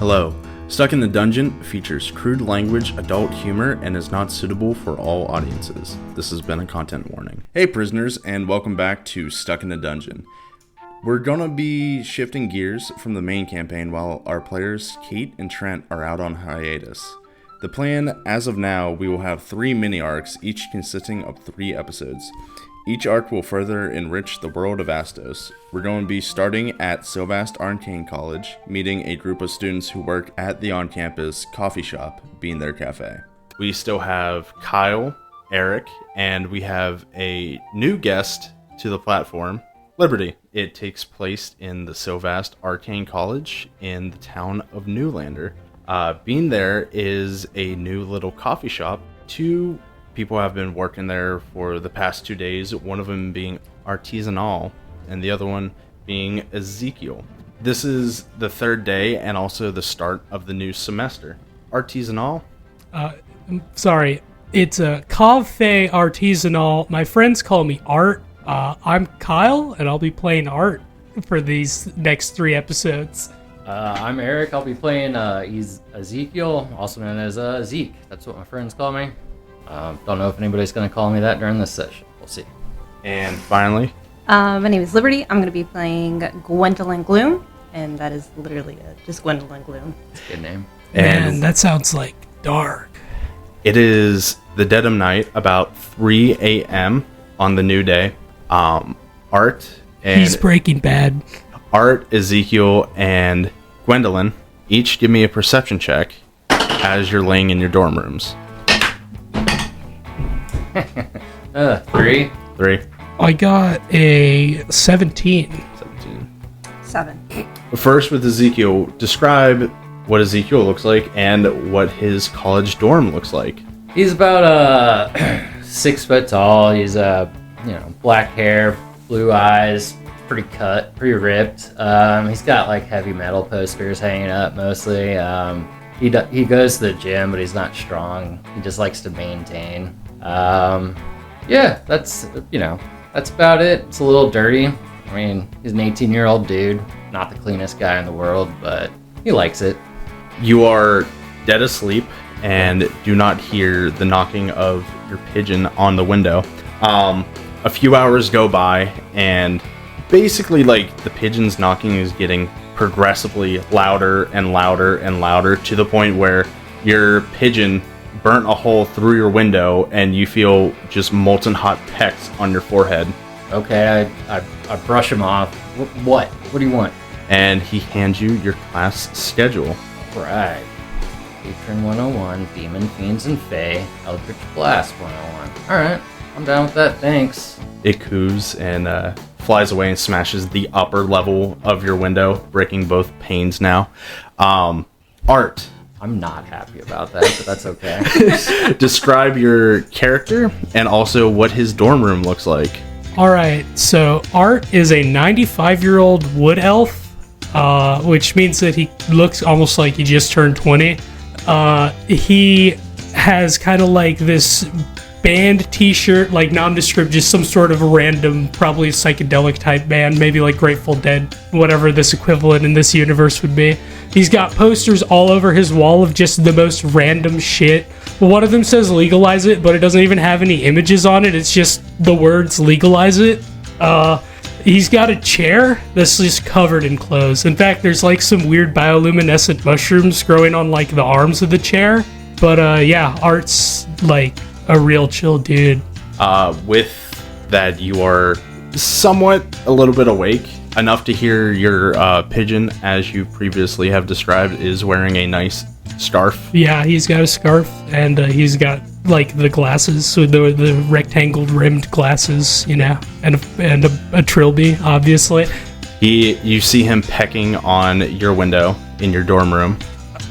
Hello. Stuck in the Dungeon features crude language, adult humor, and is not suitable for all audiences. This has been a content warning. Hey prisoners, and welcome back to Stuck in the Dungeon. We're gonna be shifting gears from the main campaign while our players Kate and Trent are out on hiatus. The plan, as of now, we will have 3 mini-arcs, each consisting of 3 episodes. Each arc will further enrich the world of Astos. We're going to be starting at Silvast Arcane College, meeting a group of students who work at the on-campus coffee shop, being their cafe. We still have Kyle, Eric, and we have a new guest to the platform, Liberty. It takes place in the Silvast Arcane College in the town of Newlander. Being there is a new little coffee shop. 2 people have been working there for the past 2 days, one of them being Artisanal, and the other one being Ezekiel. This is the 3rd day and also the start of the new semester. Artisanal? Sorry, it's a Cafe Artisanal. My friends call me Art. I'm Kyle, and I'll be playing Art for these next 3 episodes. I'm Eric. I'll be playing Ezekiel, also known as Zeke. That's what my friends call me. Don't know if anybody's going to call me that during this session. We'll see. And finally, my name is Liberty. I'm going to be playing Gwendolyn Gloom, and that is literally just Gwendolyn Gloom. It's a good name. Man, that sounds like dark. It is the dead of night, about 3 a.m. on the new day. Art and He's Breaking Bad. Art, Ezekiel, and Gwendolyn each give me a perception check as you're laying in your dorm rooms. 3. I got a 17. 7. First, with Ezekiel, describe what Ezekiel looks like and what his college dorm looks like. He's about 6 foot tall. He's black hair, blue eyes, pretty cut, pretty ripped. He's got like heavy metal posters hanging up mostly. He goes to the gym, but he's not strong. He just likes to maintain. That's about it. It's a little dirty. I mean, he's an 18-year-old dude, not the cleanest guy in the world, but he likes it. You are dead asleep and do not hear the knocking of your pigeon on the window. A few hours go by, and basically, like, the pigeon's knocking is getting progressively louder and louder and louder to the point where your pigeon burnt a hole through your window and you feel just molten hot pecks on your forehead. Okay, I brush him off. What? What do you want? And he hands you your class schedule. Right. Patron 101, Demon, Fiends, and Fae, Eldritch Blast 101. Alright, I'm down with that, thanks. It coos and flies away and smashes the upper level of your window, breaking both panes now. Art. I'm not happy about that, but that's okay. Describe your character and also what his dorm room looks like. Alright, so Art is a 95-year-old wood elf, which means that he looks almost like he just turned 20. He has kind of like this band t-shirt, like nondescript, just some sort of random, probably psychedelic type band, maybe like Grateful Dead, whatever this equivalent in this universe would be. He's got posters all over his wall of just the most random shit. One of them says legalize it, but it doesn't even have any images on it. It's just the words legalize it. He's got a chair that's just covered in clothes. In fact, there's like some weird bioluminescent mushrooms growing on like the arms of the chair. But Art's like a real chill dude. With that, you are somewhat a little bit awake, enough to hear your pigeon, as you previously have described, is wearing a nice scarf. Yeah, he's got a scarf, and he's got like the glasses, so the rectangle rimmed glasses, and a trilby, obviously. You see him pecking on your window in your dorm room.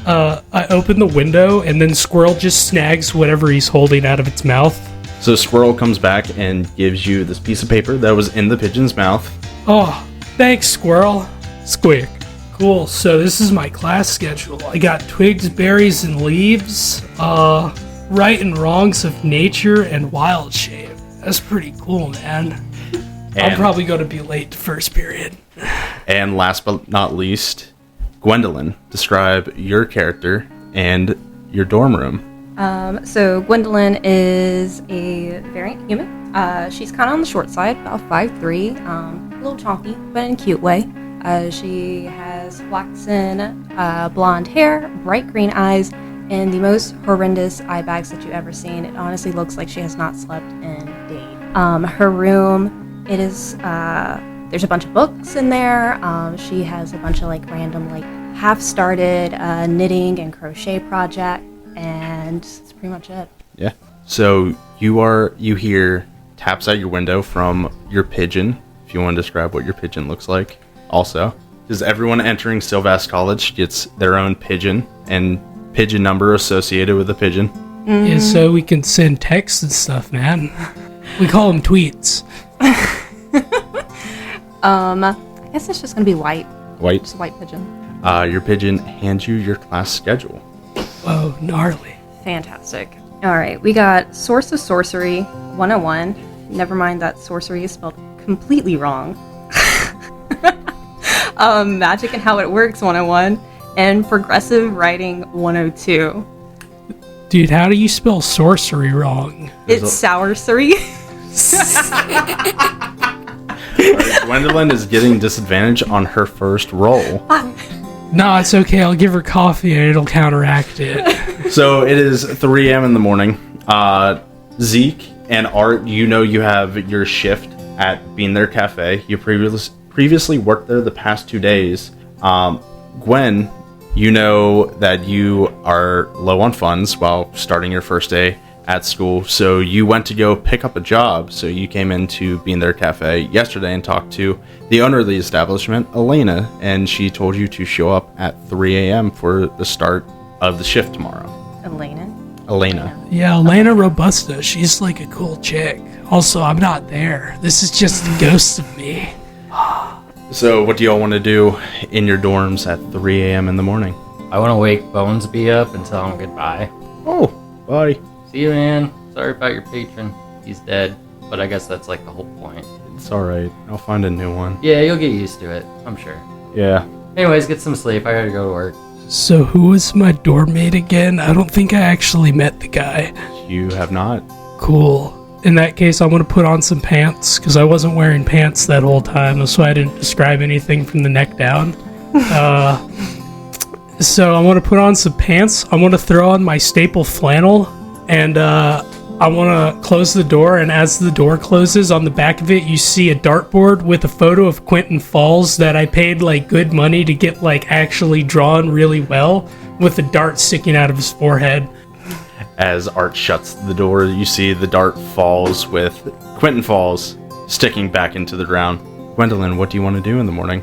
I open the window, and then Squirrel just snags whatever he's holding out of its mouth. So Squirrel comes back and gives you this piece of paper that was in the pigeon's mouth. Oh, thanks, Squirrel. Squeak. Cool, so this is my class schedule. I got twigs, berries, and leaves, right and wrongs of nature, and wild shape. That's pretty cool, man. I'm probably going to be late to first period. And last but not least, Gwendolyn, describe your character and your dorm room. So Gwendolyn is a variant human. She's kind of on the short side, about 5'3", a little chonky, but in a cute way. She has flaxen blonde hair, bright green eyes, and the most horrendous eye bags that you've ever seen. It honestly looks like she has not slept in days. Her room, it is, there's a bunch of books in there. She has a bunch of like random like half-started knitting and crochet project, and that's pretty much it. Yeah. So you hear taps at your window from your pigeon, if you want to describe what your pigeon looks like also. Because everyone entering Silvast College gets their own pigeon and pigeon number associated with the pigeon. Mm-hmm. Yeah, so we can send texts and stuff, man. We call them tweets. I guess it's just gonna be white. White? Just a white pigeon. Your pigeon hands you your class schedule. Whoa, gnarly. Fantastic. All right, we got Source of Sorcery 101. Never mind that sorcery is spelled completely wrong. Magic and How It Works 101. And Progressive Writing 102. Dude, how do you spell sorcery wrong? It's sourcery. Right, Gwendolyn is getting disadvantage on her first roll. No, it's okay. I'll give her coffee and it'll counteract it. So it is 3 a.m. in the morning. Zeke and Art, you know you have your shift at Being There Cafe. You previously worked there the past 2 days. Gwen, you know that you are low on funds while starting your first day at school, so you went to go pick up a job. So you came into Being There Cafe yesterday and talked to the owner of the establishment, Elena, and she told you to show up at 3 a.m. for the start of the shift tomorrow. Elena. Yeah, Elena Robusta. She's like a cool chick. Also, I'm not there. This is just a ghost of me. So what do y'all want to do in your dorms at 3 a.m. in the morning? I want to wake Bonesby up and tell him goodbye. Oh, bye. See you, man. Sorry about your patron. He's dead. But I guess that's like the whole point. It's alright. I'll find a new one. Yeah, you'll get used to it. I'm sure. Yeah. Anyways, get some sleep. I gotta go to work. So who was my dorm mate again? I don't think I actually met the guy. You have not? Cool. In that case, I'm going to put on some pants, because I wasn't wearing pants that whole time, so I didn't describe anything from the neck down. So I want to put on some pants. I want to throw on my staple flannel, and I want to close the door, and as the door closes, on the back of it, you see a dartboard with a photo of Quentin Falls that I paid, like, good money to get, like, actually drawn really well, with a dart sticking out of his forehead. As Art shuts the door, you see the dart falls with Quentin Falls sticking back into the ground. Gwendolyn, what do you want to do in the morning?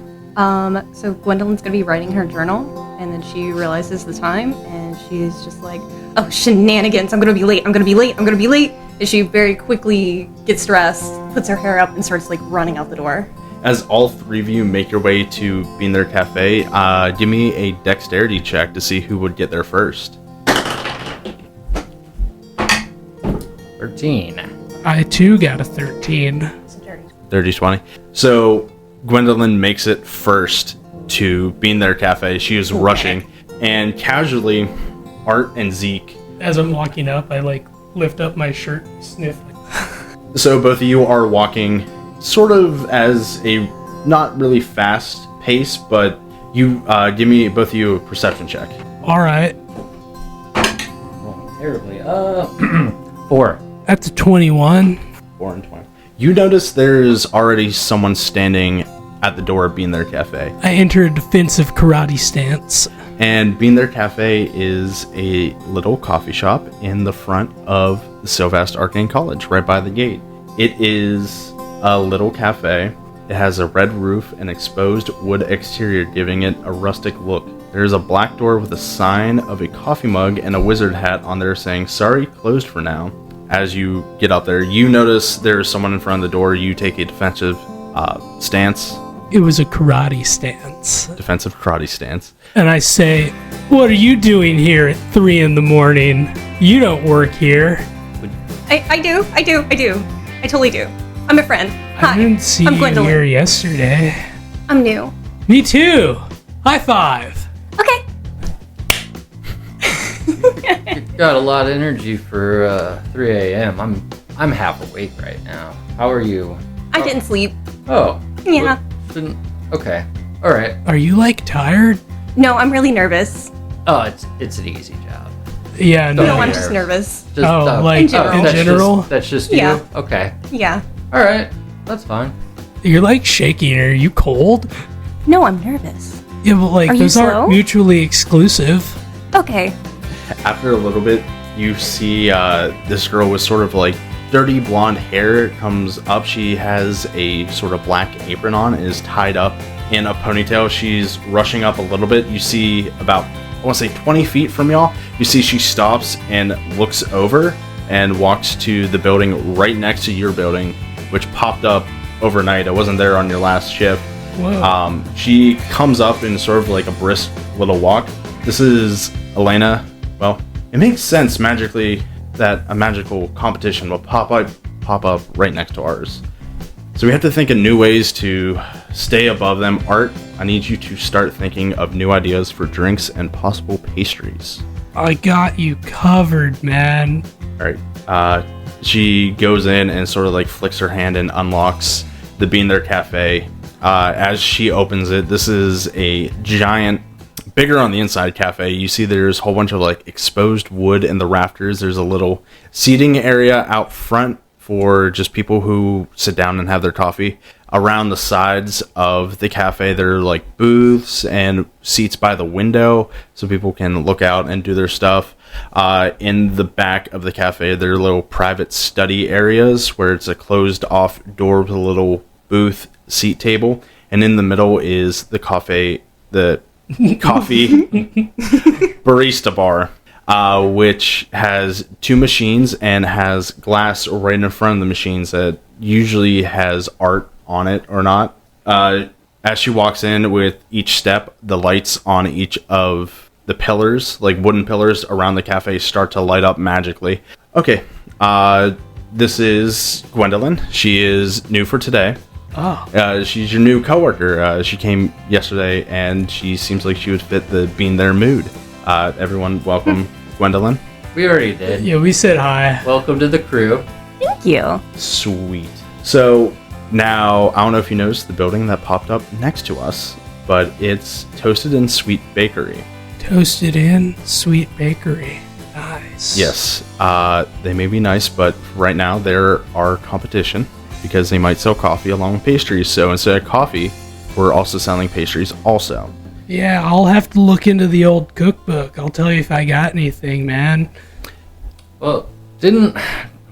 So Gwendolyn's gonna be writing her journal, and then she realizes the time, and she's just like, oh, shenanigans, I'm gonna be late. And she very quickly gets dressed, puts her hair up, and starts like running out the door. As all three of you make your way to Being There Cafe, give me a dexterity check to see who would get there first. 13. I, too, got a 13. 30-20. So Gwendolyn makes it first to Being There Cafe. She is rushing, and casually, Art and Zeke. As I'm walking up, I like lift up my shirt, sniff. So both of you are walking sort of as a not really fast pace, but you give me both of you a perception check. All right. Rolling terribly. 4. That's a 21. 4 and 20. You notice there's already someone standing at the door of Being There Cafe. I enter a defensive karate stance. And Being There Cafe is a little coffee shop in the front of the Silvast Arcane College, right by the gate. It is a little cafe. It has a red roof and exposed wood exterior, giving it a rustic look. There's a black door with a sign of a coffee mug and a wizard hat on there saying, "Sorry, closed for now." As you get out there, you notice there's someone in front of the door. You take a defensive stance. It was a karate stance. Defensive karate stance. And I say, what are you doing here at 3 in the morning? You don't work here. I do. I totally do. I'm a friend. Hi, I didn't see I'm you Gwendolyn. here yesterday. I'm new. Me too. High five. Got a lot of energy for 3 a.m. I'm half awake right now. How are you? I didn't sleep. Oh. Yeah. Okay. All right. Are you like tired? No, I'm really nervous. Oh, it's an easy job. Yeah, Don't no. No, I'm be just nervous. Just, like in general. in general? That's just you? Yeah. Okay. Yeah. All right. That's fine. You're like shaking. Are you cold? No, I'm nervous. Yeah, but like Are you those slow? aren't mutually exclusive. Okay. After a little bit, you see this girl with sort of like dirty blonde hair comes up. She has a sort of black apron on, is tied up in a ponytail. She's rushing up a little bit. You see about, I want to say 20 feet from y'all, you see she stops and looks over and walks to the building right next to your building, which popped up overnight. It wasn't there on your last shift. Whoa. She comes up in sort of like a brisk little walk. This is Elena. Well, it makes sense magically that a magical competition will pop up right next to ours. So we have to think of new ways to stay above them. Art, I need you to start thinking of new ideas for drinks and possible pastries. I got you covered, man. All right. She goes in and sort of like flicks her hand and unlocks the Bean There Cafe. As she opens it, this is a giant, bigger on the inside cafe. You see there's a whole bunch of like exposed wood in the rafters. There's a little seating area out front for just people who sit down and have their coffee. Around the sides of the cafe, there are like booths and seats by the window so people can look out and do their stuff. In the back of the cafe, there are little private study areas where it's a closed off door with a little booth seat table. And in the middle is the coffee barista bar, which has two machines and has glass right in front of the machines that usually has art on it or not. As she walks in with each step, the lights on each of the pillars, like wooden pillars around the cafe, start to light up magically. Okay, this is Gwendolyn. She is new for today. Oh. She's your new coworker. She came yesterday, and she seems like she would fit the being there mood. Everyone, welcome Gwendolyn. We already did. Yeah, we said hi. Welcome to the crew. Thank you. Sweet. So now, I don't know if you noticed the building that popped up next to us, but it's Toasted and Sweet Bakery. Toasted in Sweet Bakery. Nice. Yes, they may be nice, but right now they're our competition because they might sell coffee along with pastries. So instead of coffee, we're also selling pastries also. Yeah, I'll have to look into the old cookbook. I'll tell you if I got anything, man. Well, didn't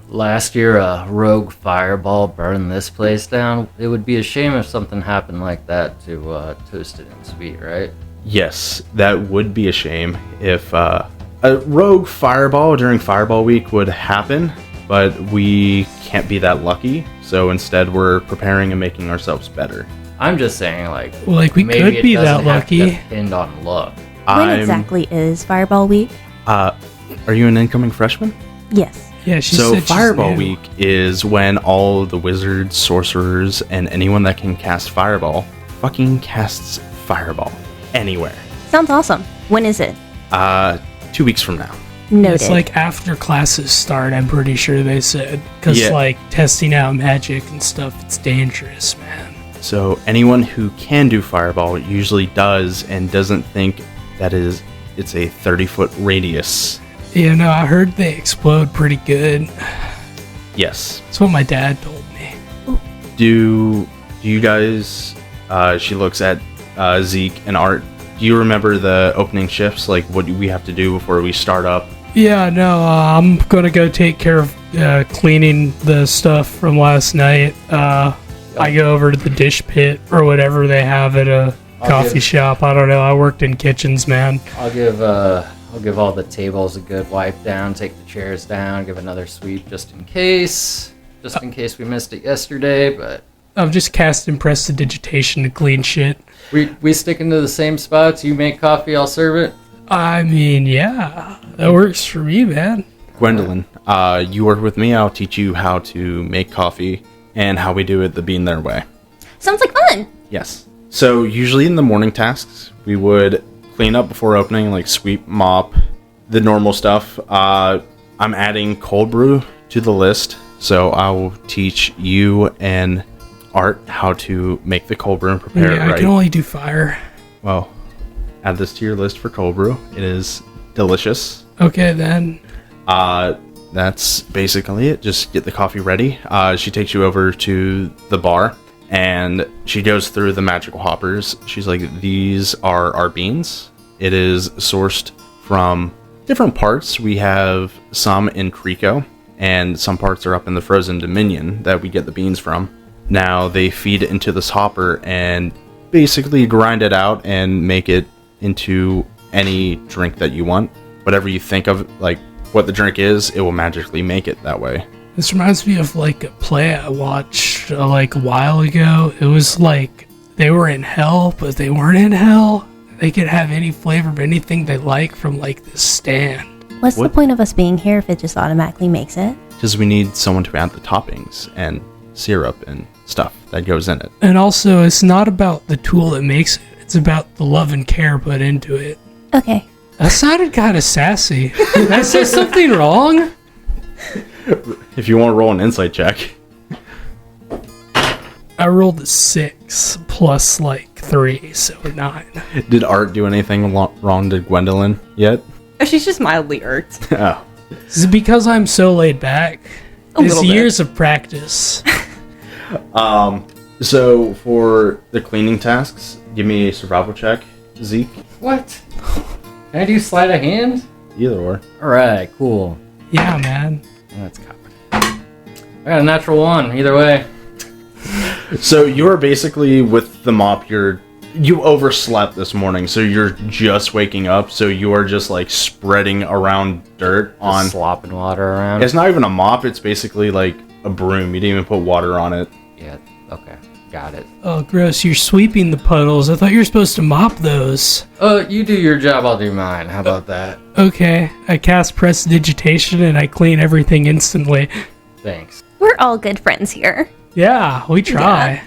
last year a rogue fireball burn this place down? It would be a shame if something happened like that to Toasted and Sweet, right? Yes, that would be a shame if a rogue fireball during Fireball Week would happen, but we can't be that lucky. So instead, we're preparing and making ourselves better. I'm just saying, like, Like, we maybe could be it doesn't that have to lucky. depend on luck. When exactly is Fireball Week? Are you an incoming freshman? Yes. Yeah, she So said she's Fireball new. Week is when all the wizards, sorcerers, and anyone that can cast Fireball fucking casts Fireball anywhere. Sounds awesome. When is it? 2 weeks from now. Noted. It's like after classes start, I'm pretty sure they said. Because, Yeah. like, testing out magic and stuff, it's dangerous, man. So anyone who can do Fireball usually does and doesn't think that it's a 30-foot radius. You know, I heard they explode pretty good. Yes. That's what my dad told me. Do you guys, she looks at Zeke and Art, do you remember the opening shifts? Like what do we have to do before we start up? Yeah, no, I'm gonna go take care of cleaning the stuff from last night. I go over to the dish pit or whatever they have at a coffee shop. I don't know. I worked in kitchens, man. I'll give all the tables a good wipe down, take the chairs down, give another sweep just in case we missed it yesterday. But I'm just casting prestidigitation to clean shit. we stick into the same spots. You make coffee, I'll serve it. I mean, yeah, that works for me, man. Gwendolyn, you work with me. I'll teach you how to make coffee and how we do it the Bean Their way. Sounds like fun. Yes. So usually in the morning tasks, we would clean up before opening, like sweep, mop, the normal stuff. I'm adding cold brew to the list, so I will teach you and Art how to make the cold brew and prepare it right. I can only do fire. Well, add this to your list for cold brew. It is delicious. Okay, then. That's basically it. Just get the coffee ready. She takes you over to the bar, and she goes through the magical hoppers. She's like, these are our beans. It is sourced from different parts. We have some in Creco, and some parts are up in the Frozen Dominion that we get the beans from. Now they feed it into this hopper and basically grind it out and make it into any drink that you want. Whatever you think of, like, what the drink is, it will magically make it that way. This reminds me of like a play I watched like a while ago. It was like they were in hell, but they weren't in hell. They could have any flavor of anything they like from like this stand. What's the point of us being here if it just automatically makes it? Because we need someone to add the toppings and syrup and stuff that goes in it. And also, it's not about the tool that makes it. It's about the love and care put into it. Okay. That sounded kind of sassy. Did I say something wrong? If you want to roll an insight check. I rolled a 6 plus like 3, so 9. Did Art do anything wrong to Gwendolyn yet? Oh, she's just mildly irked. Oh. Is it because I'm so laid back? A It's little bit. years of practice. So for the cleaning tasks, give me a survival check, Zeke. What? Can I do sleight of hand? Either or. Alright, cool. Yeah, man. That's cocked. I got a natural 1, either way. So you are basically with the mop. You overslept this morning, so you're just waking up. So you are just like spreading around dirt on. Just slopping water around. It's not even a mop. It's basically like a broom. You didn't even put water on it. Yeah, okay. Got it. Oh, gross. You're sweeping the puddles. I thought you were supposed to mop those. You do your job, I'll do mine. How about that? Okay. I cast prestidigitation and I clean everything instantly. Thanks. We're all good friends here. Yeah, we try.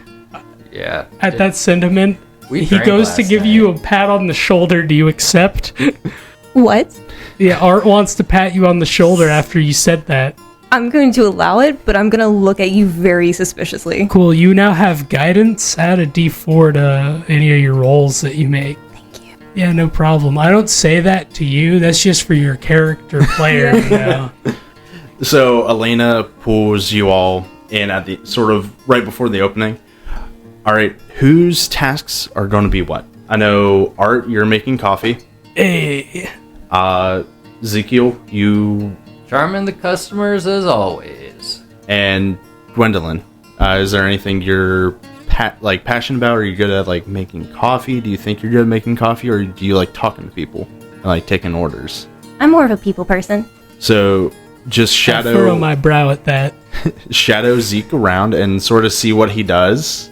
Yeah. At that sentiment, We he drank goes to last give night. you a pat on the shoulder. Do you accept? What? Yeah, Art wants to pat you on the shoulder after you said that. I'm going to allow it, but I'm going to look at you very suspiciously. Cool, you now have guidance. Add a d4 to any of your rolls that you make. Thank you. Yeah, no problem. I don't say that to you. That's just for your character player, you know. So Elena pulls you all in at the sort of right before the opening. All right, whose tasks are going to be what? I know Art, you're making coffee. Hey. Ezekiel, you Charming the customers as always. and Gwendolyn. Is there anything you're passionate about? Are you good at like making coffee? Do you think you're good at making coffee, or do you like talking to people and like taking orders? I'm more of a people person. So just I furrow shadow my brow at that. Zeke around and sort of see what he does,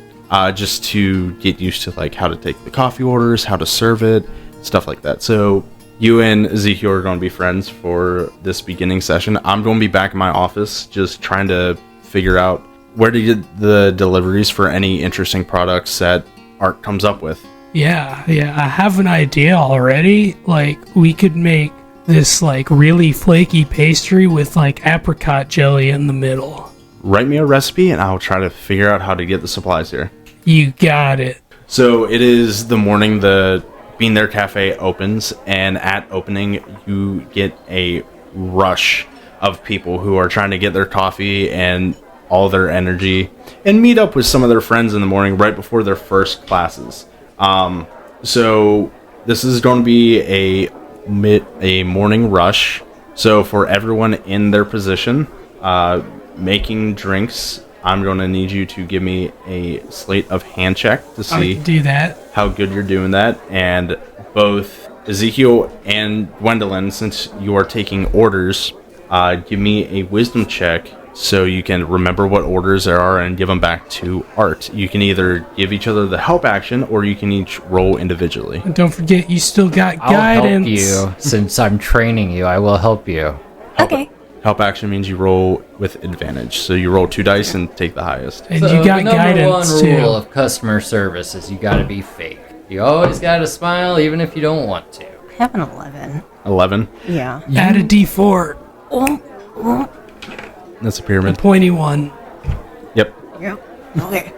just to get used to like how to take the coffee orders, how to serve it, stuff like that. So you and Ezekiel are going to be friends for this beginning session. I'm going to be back in my office just trying to figure out where to get the deliveries for any interesting products that Art comes up with. Yeah, I have an idea already. Like, we could make this, like, really flaky pastry with, like, apricot jelly in the middle. Write me a recipe and I'll try to figure out how to get the supplies here. You got it. So it is the morning the Bean There Cafe opens, and at opening you get a rush of people who are trying to get their coffee and all their energy and meet up with some of their friends in the morning right before their first classes. So this is going to be a morning rush. So for everyone in their position, making drinks, I'm going to need you to give me a slate of hand check to I see can do that. how good you're doing that. And both Ezekiel and Gwendolyn, since you are taking orders, give me a wisdom check so you can remember what orders there are and give them back to Art. You can either give each other the help action, or you can each roll individually. And don't forget, you still got I'll guidance. help you. Since I'm training you, I will help you. Okay. Help action means you roll with advantage. So you roll 2 dice and take the highest. And So you got the number guidance, one too. rule of customer service is you gotta be fake. You always gotta smile even if you don't want to. have an 11. 11. Yeah. Add a D4. That's a A pyramid. pointy one. Yep. Yep. Okay.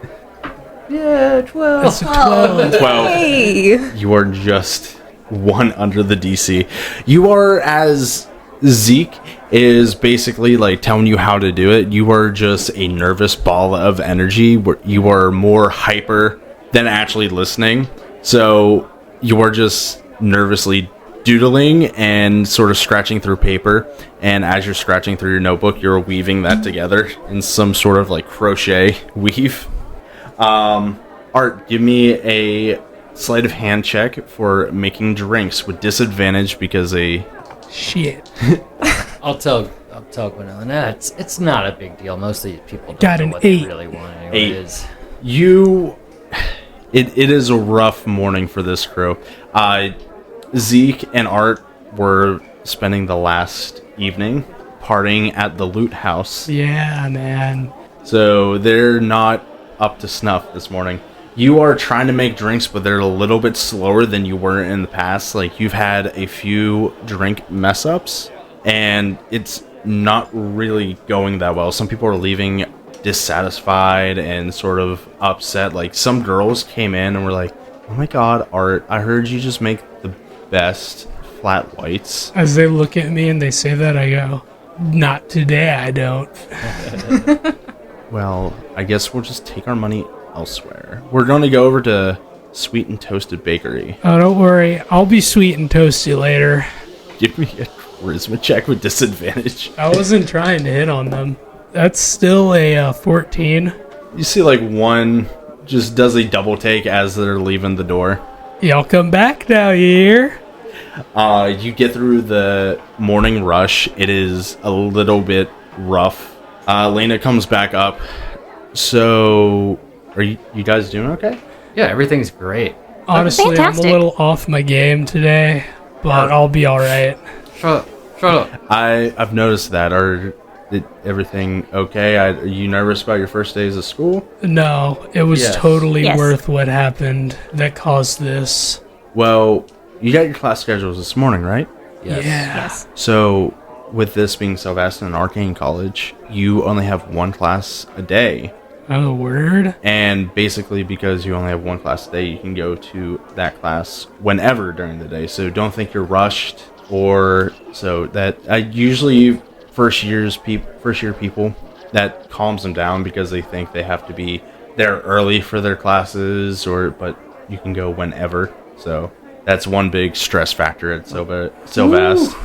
Yeah, 12. That's a 12. 12. Hey! You are just one under the DC. You are, as Zeke is basically like telling you how to do it, you are just a nervous ball of energy. You are more hyper than actually listening. So you are just nervously doodling and sort of scratching through paper. And as you're scratching through your notebook, you're weaving that together in some sort of like crochet weave. Art, give me a sleight of hand check for making drinks with disadvantage because Shit. I'll tell Gwendolyn, it's not a big deal. Most of these people don't Got know an what 8. they really want anyways. it is a rough morning for this crew. Zeke and Art were spending the last evening partying at the Loot House. Yeah, man. So they're not up to snuff this morning. You are trying to make drinks, but they're a little bit slower than you were in the past. Like, you've had a few drink mess ups, and it's not really going that well. Some people are leaving dissatisfied and sort of upset. Like, some girls came in and were like, "Oh my god, Art, I heard you just make the best flat whites." As they look at me and they say that, I go, not today, I don't. Well, I guess we'll just take our money elsewhere. We're going to go over to Sweet and Toasted Bakery. Oh, don't worry. I'll be sweet and toasty later. Give me a charisma check with disadvantage. I wasn't trying to hit on them. That's still a 14. You see, like, one just does a double take as they're leaving the door. Y'all come back now, you hear? You get through the morning rush. It is a little bit rough. Lena comes back up. So, are you guys doing okay? Yeah, everything's great. Honestly, Fantastic. I'm a little off my game today, but I'll be alright. Shut up. I've noticed that. Is everything okay? Are you nervous about your first days of school? No, it was Yes. totally Yes. worth what happened that caused this. Well, you got your class schedules this morning, right? Yes. Yeah. Yes. So, With this being Silvast Arcane College, you only have one class a day. oh, word? And basically, because you only have one class a day, you can go to that class whenever during the day. So don't think you're rushed, or so that usually first year people, that calms them down because they think they have to be there early for their classes, but you can go whenever. So that's one big stress factor at Silvast.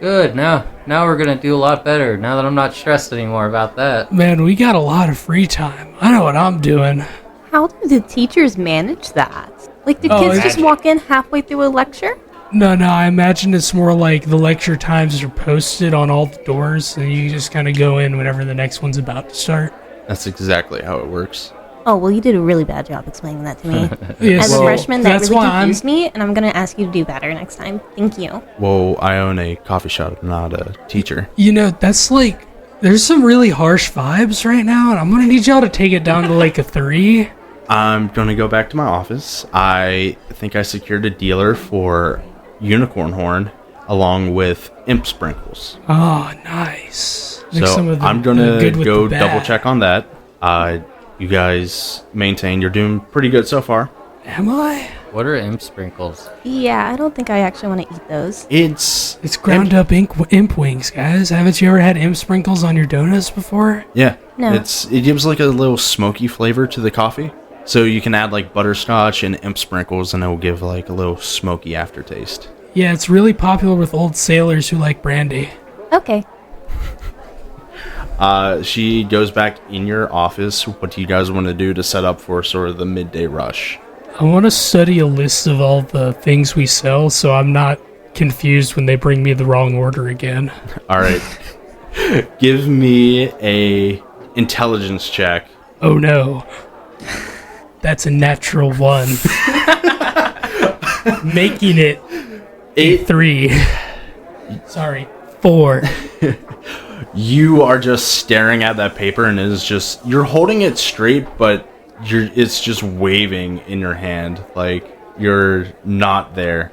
Good. Now we're gonna do a lot better. Now that I'm not stressed anymore about that. Man, we got a lot of free time. I know what I'm doing. How do the teachers manage that? Like, do Oh, kids it's- just walk in halfway through a lecture? No, I imagine it's more like the lecture times are posted on all the doors, and you just kind of go in whenever the next one's about to start. That's exactly how it works. Oh, well, you did a really bad job explaining that to me. Yes, As a freshman, that that's really why confused me, and I'm going to ask you to do better next time. Thank you. Well, I own a coffee shop, not a teacher. You know, that's like, there's some really harsh vibes right now, and I'm gonna need y'all to take it down to like a 3. I'm going to go back to my office. I think I secured a dealer for Unicorn Horn along with Imp Sprinkles. Oh, nice. Like So some of the- I'm going the good to with go the double bad. check on that. You guys maintain you're doing pretty good so far. Am I? What are imp sprinkles? Yeah, I don't think I actually want to eat those. It's It's ground up imp wings, guys. Haven't you ever had imp sprinkles on your donuts before? yeah. No. It gives like a little smoky flavor to the coffee. So you can add like butterscotch and Imp Sprinkles and it will give like a little smoky aftertaste. Yeah, it's really popular with old sailors who like brandy. Okay. She goes back in your office. What do you guys want to do to set up for sort of the midday rush? I want to study a list of all the things we sell so I'm not confused when they bring me the wrong order again. All right. Give me a intelligence check. Oh no. That's a natural 1. Making it a 3. Sorry, 4. You are just staring at that paper and you're holding it straight, but it's just waving in your hand like you're not there.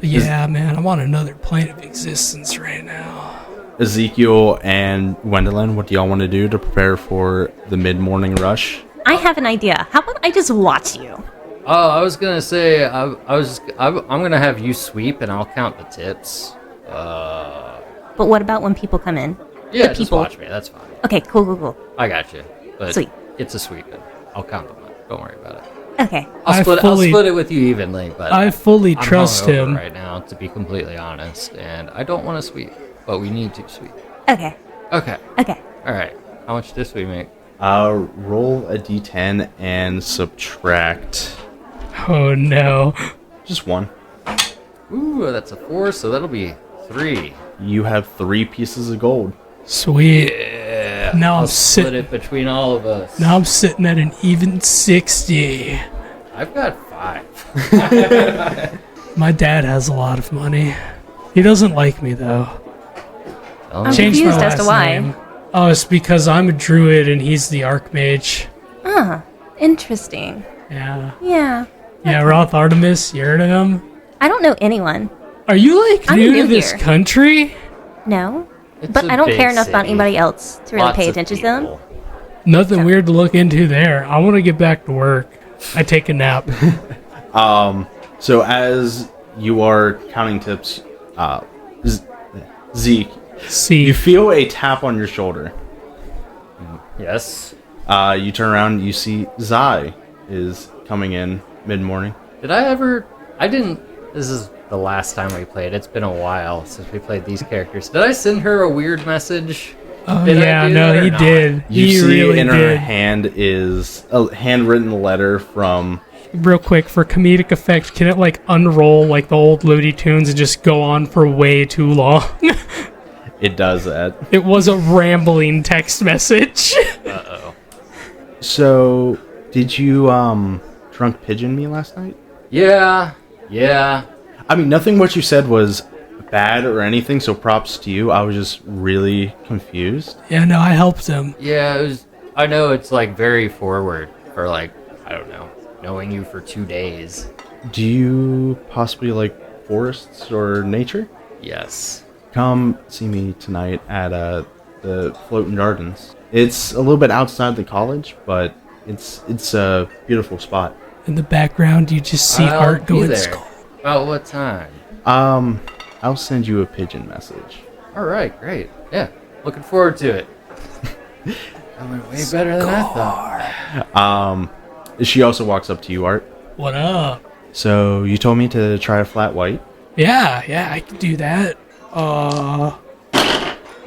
Yeah, man, I'm on another plane of existence right now. Ezekiel and Gwendolyn, what do y'all want to do to prepare for the mid-morning rush? I have an idea. How about I just watch you? Oh, I was gonna say I'm gonna have you sweep and I'll count the tips. But what about when people come in? Yeah, The just people. watch me. That's fine. Okay, cool. I got you. But Sweet. it's a sweeping. I'll count them up. Don't worry about it. Okay. I'll fully- split it with you evenly. But I fully I'm trust hungover him. right now, to be completely honest, and I don't want to sweep, but we need to sweep. Okay. Okay. Okay. All right. How much this we make? Roll a d10 and subtract Oh no. just 1. Ooh, that's a 4, so that'll be 3. You have 3 pieces of gold. Sweet. Yeah. Now I'll I'm split sitting. it between all of us. Now I'm sitting at an even 60. I've got 5. My dad has a lot of money. He doesn't like me though. I'm Changed my confused as to last why. name. Oh, it's because I'm a druid and he's the archmage. Ah, interesting. Yeah. Yeah. Yeah, Roth Artemis, you heard of him? I don't know anyone. Are you like I'm new new to this here. country? No. It's But a I don't big care enough about city. anybody else to really Lots pay of attention to them. people. Nothing weird to look into there. I want to get back to work. I take a nap. So as you are counting tips, Zeke, See. you feel a tap on your shoulder. Yes. You turn around, you see Zai is coming in mid-morning. Did I ever? I didn't. This is the last time we played. It's been a while since we played these characters. Did I send her a weird message? Oh Did I yeah, do no, that or he not? did. You He see really in her did. hand is a handwritten letter from... Real quick, for comedic effect, can it like unroll like the old Looney Tunes and just go on for way too long? It does that. It was a rambling text message. Uh-oh. So, did you, drunk pigeon me last night? Yeah. I mean, nothing what you said was bad or anything, so props to you. I was just really confused. Yeah, no, I helped him. Yeah, it was. I know it's like very forward for like, I don't know, knowing you for 2 days. Do you possibly like forests or nature? Yes. Come see me tonight at the Floating Gardens. It's a little bit outside the college, but it's a beautiful spot. In the background, you just see I'll Art be going there. skull. About what time? I'll send you a pigeon message. All right, great. Yeah, looking forward to it. That went way better than I thought. She also walks up to you, Art. What up? So you told me to try a flat white. Yeah, I could do that.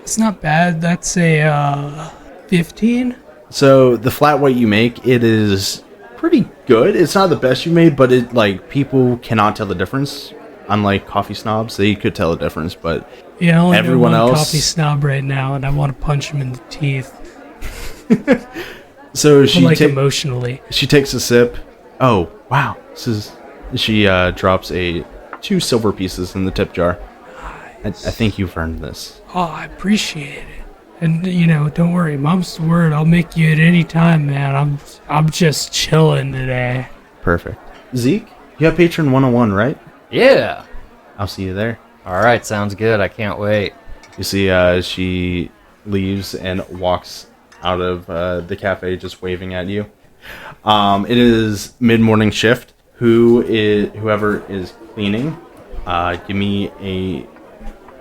It's not bad. That's a 15. So the flat white you make, it is pretty good. It's not the best you made, but it like people cannot tell the difference. Unlike coffee snobs, they could tell the difference, but Yeah, I only everyone know one else- coffee snob right now, and I want to punch him in the teeth. so But, she like emotionally. she takes a sip. Oh wow! She drops 2 silver pieces in the tip jar. I think you've earned this. Oh, I appreciate it. And don't worry, mom's the word. I'll make you at any time, man. I'm just chilling today. Perfect. Zeke, you have Patron 101, right? Yeah. I'll see you there. All right, sounds good. I can't wait. You see, she leaves and walks out of the cafe, just waving at you. It is mid-morning shift. Whoever is cleaning, give me a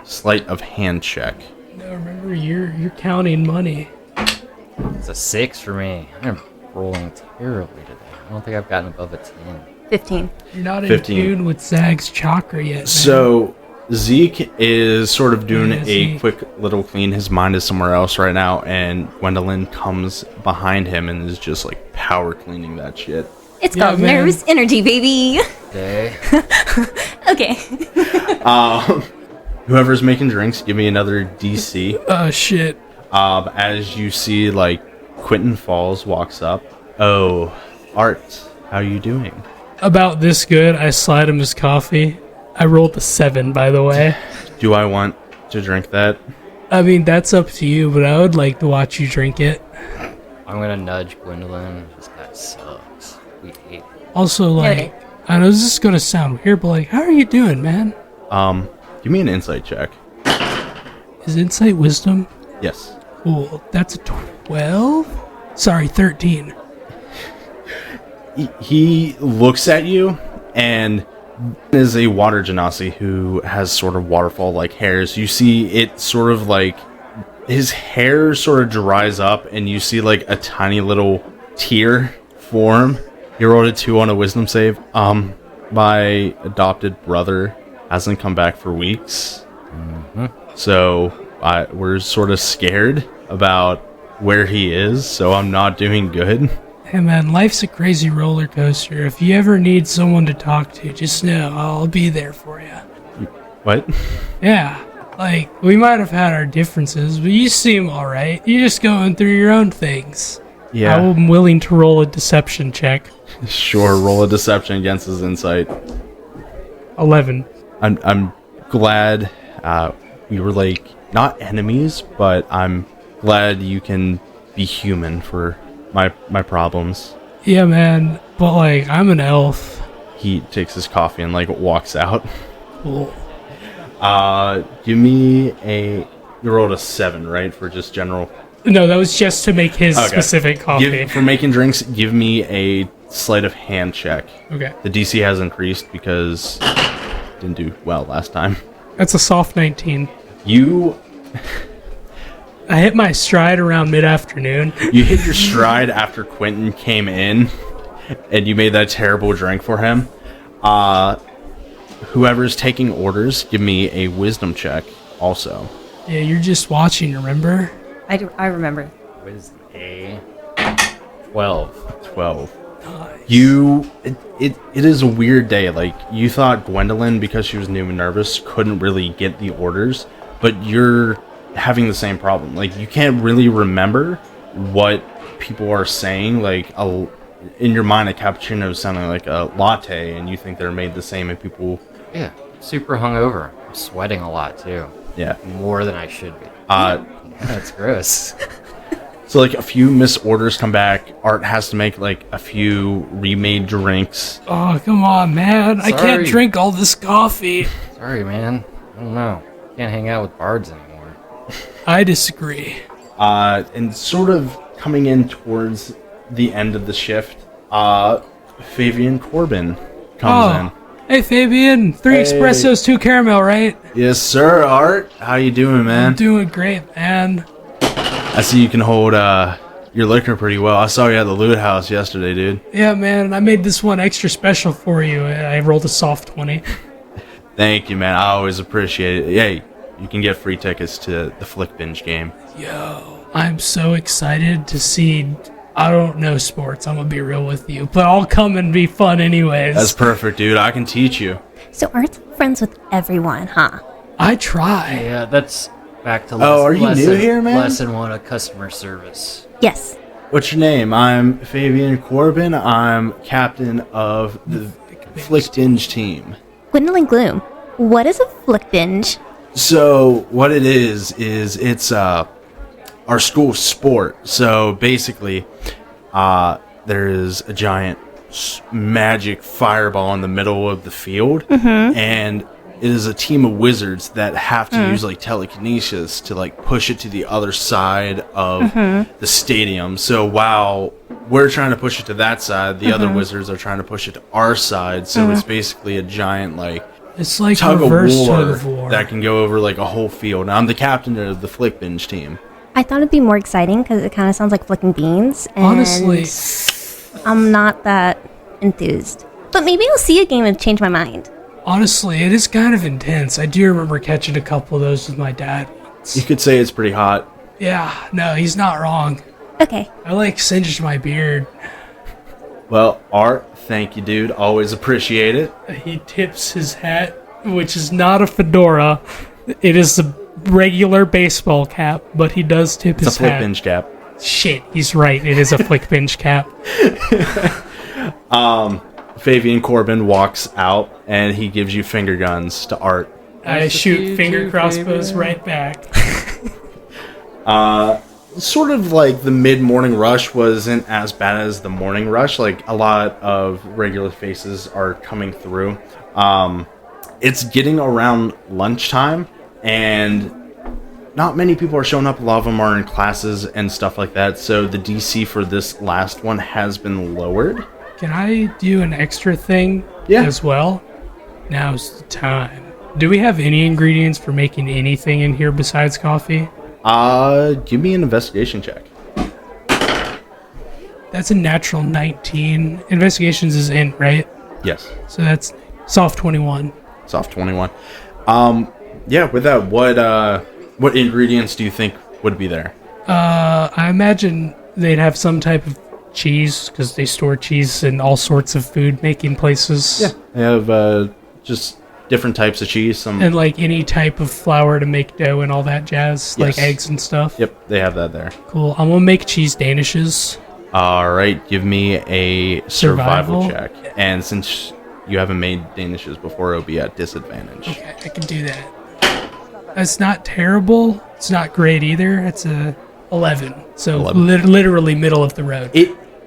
sleight of hand check. No, remember, you're counting money. It's a 6 for me. I'm rolling terribly today. I don't think I've gotten above a 10. 15. You're not in 15. tune with Zag's chakra yet, man. So Zeke is sort of doing Yeah, a Zeke. quick little clean. His mind is somewhere else right now, and Gwendolyn comes behind him and is just like power cleaning that shit. It's Yeah, called man. nervous energy, baby. Okay. Okay. Whoever's making drinks, give me another DC. Shit. As you see, like Quentin Falls walks up. Oh, Art, how are you doing? About this good, I slide him his coffee. I rolled a 7, by the way. Do I want to drink that? I mean, that's up to you, but I would like to watch you drink it. I'm going to nudge Gwendolyn. This guy sucks. We hate him. Also, like, Noted. I know this is going to sound weird, but like, how are you doing, man? Give me an insight check. Is insight wisdom? Yes. Cool. That's a 12? Sorry, 13. He looks at you and is a water genasi who has sort of waterfall-like hairs. You see it sort of like his hair sort of dries up and you see like a tiny little tear form. He rolled a 2 on a wisdom save. My adopted brother hasn't come back for weeks. So we're sort of scared about where he is, so I'm not doing good. Hey man, life's a crazy roller coaster. If you ever need someone to talk to, just know I'll be there for you. What? Yeah, like, we might have had our differences, but you seem alright. You're just going through your own things. Yeah. I'm willing to roll a deception check. Sure, roll a deception against his insight. 11. I'm glad we were like not enemies, but I'm glad you can be human for my problems. Yeah, man, but like, I'm an elf. He takes his coffee and like walks out. Cool. Give me you rolled a 7, right, for just general? No, that was just to make his Okay. specific coffee. For making drinks, give me a sleight of hand check. Okay. The DC has increased because didn't do well last time. That's a soft 19. You I hit my stride around mid-afternoon. You hit your stride after Quentin came in, and you made that terrible drink for him. Whoever's taking orders, give me a wisdom check also. Yeah, you're just watching, remember? I remember. Wisdom a 12. 12. Nice. It is a weird day. Like, you thought Gwendolyn, because she was new and nervous, couldn't really get the orders, but you're having the same problem. Like, you can't really remember what people are saying. Like, in your mind, a cappuccino is sounding like a latte, and you think they're made the same, and people... Yeah, super hungover. I'm sweating a lot too. Yeah. More than I should be. Uh, That's gross. So, like, a few misorders come back. Art has to make, like, a few remade drinks. Oh, come on, man. I can't Sorry. drink all this coffee. Sorry, man. I don't know. Can't hang out with bards anymore. I disagree. And sort of coming in towards the end of the shift, Fabian Corbin comes in. Hey, Fabian. 3 espressos, 2 caramel, right? Yes, sir, Art. How you doing, man? I'm doing great, man. I see you can hold your liquor pretty well. I saw you at the Loot House yesterday, dude. Yeah, man. I made this one extra special for you. I rolled a soft 20. Thank you, man. I always appreciate it. Hey, you can get free tickets to the Flick Binge game. Yo, I'm so excited to see... I don't know sports, I'm gonna be real with you, but I'll come and be fun anyways. That's perfect, dude. I can teach you. So Art's friends with everyone, huh? I try. Yeah, that's back to are you new here, man? Lesson 1 of customer service. Yes. What's your name? I'm Fabian Corbin. I'm captain of the Flick Binge team. Gwendolyn Gloom. What is a flick binge? So what it is it's our school sport. So basically, there is a giant magic fireball in the middle of the field, and it is a team of wizards that have to use like telekinesis to like push it to the other side of the stadium. So while we're trying to push it to that side, the other wizards are trying to push it to our side. So it's basically a giant like It's like tug reverse of war tug of war. that can go over like a whole field. Now, I'm the captain of the Flick Binge team. I thought it'd be more exciting because it kind of sounds like flicking beans. And Honestly, I'm not that enthused. But maybe I'll see a game and change my mind. it is kind of intense. I do remember catching a couple of those with my dad once. You could say it's pretty hot. Yeah, no, he's not wrong. Okay. I like singed my beard. Well, Art, thank you, dude. Always appreciate it. He tips his hat, which is not a fedora. It is a regular baseball cap, but he does tip It's his a Flick hat. Binge cap. Shit, he's right. It is a flick binge cap. Fabian Corbin walks out, and he gives you finger guns to Art. I Nice to shoot see you finger too, crossbows Fabian. right back. Sort of like the mid-morning rush wasn't as bad as the morning rush. Like, a lot of regular faces are coming through. it's getting around lunchtime, and not many people are showing up. A lot of them are in classes and stuff like that. So the DC for this last one has been lowered. Can I do an extra thing as well? Now's the time. Do we have any ingredients for making anything in here besides coffee? Give me an investigation check. That's a natural 19. Investigations is in, right? Yes. So that's soft 21. Soft 21. Yeah, with that, what ingredients do you think would be there? I imagine they'd have some type of cheese, because they store cheese in all sorts of food-making places. Yeah. They have just different types of cheese. And like any type of flour to make dough and all that jazz, like eggs and stuff. Yep, they have that there. Cool. I'm gonna make cheese danishes. All right, give me a survival check. Yeah. And since you haven't made danishes before, it'll be at disadvantage. Okay, I can do that. That's not terrible. It's not great either. It's a 11. So 11. Literally middle of the road.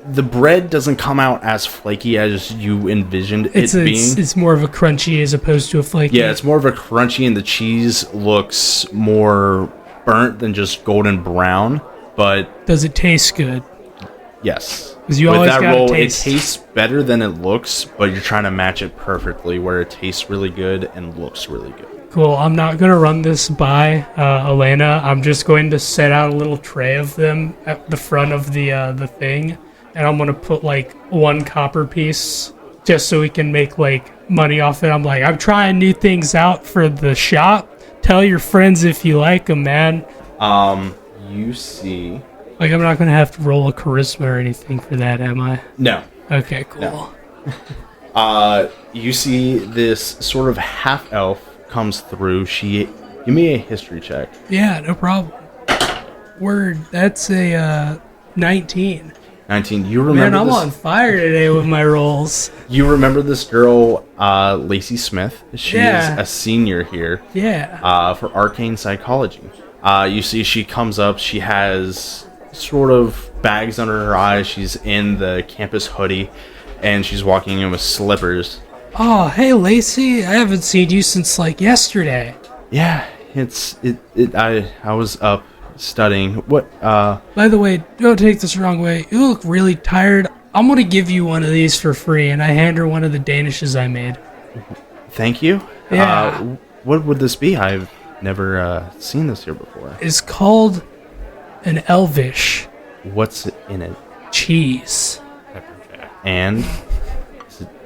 The bread doesn't come out as flaky as you envisioned it being. It's more of a crunchy as opposed to a flaky. Yeah, it's more of a crunchy, and the cheese looks more burnt than just golden brown. But does it taste good? Yes. Because you always gotta taste. It tastes better than it looks, but you're trying to match it perfectly, where it tastes really good and looks really good. Cool. I'm not going to run this by Elena. I'm just going to set out a little tray of them at the front of the thing, and I'm going to put like one copper piece just so we can make like money off it. I'm trying new things out for the shop. Tell your friends if you like them, man. You see... Like, I'm not going to have to roll a charisma or anything for that, am I? No. Okay, cool. No. You see this sort of half-elf comes through. Give me a history check. Yeah, no problem. Word, that's a 19. 19. You remember Man, I'm on fire today with my rolls. You remember this girl, Lacey Smith? She is a senior here. Yeah. For Arcane Psychology. You see she comes up. She has sort of bags under her eyes. She's in the campus hoodie, and she's walking in with slippers. Oh, hey, Lacey. I haven't seen you since, like, yesterday. Yeah, I was up studying. What, By the way, don't take this the wrong way. You look really tired. I'm gonna give you one of these for free, and I hand her one of the danishes I made. Thank you. Yeah. What would this be? I've never seen this here before. It's called an Elvish. What's in it? Cheese. And?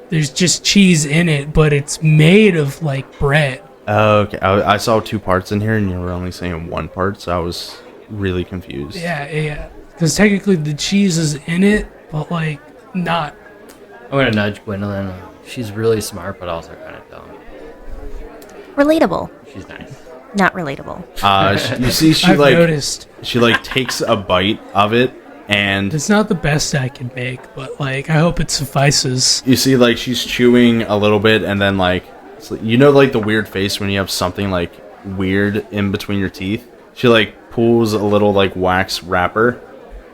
There's just cheese in it, but it's made of, like, bread. Okay, I saw two parts in here, and you were only saying one part, so I was really confused. Yeah. Because technically the cheese is in it, but, like, not. I'm going to nudge Gwendolyn. She's really smart, but also kind of dumb. Relatable. She's nice. Not relatable. You see, I've noticed. She like takes a bite of it, and it's not the best I can make, but like I hope it suffices. You see, like she's chewing a little bit, and then like like the weird face when you have something like weird in between your teeth. She like pulls a little like wax wrapper.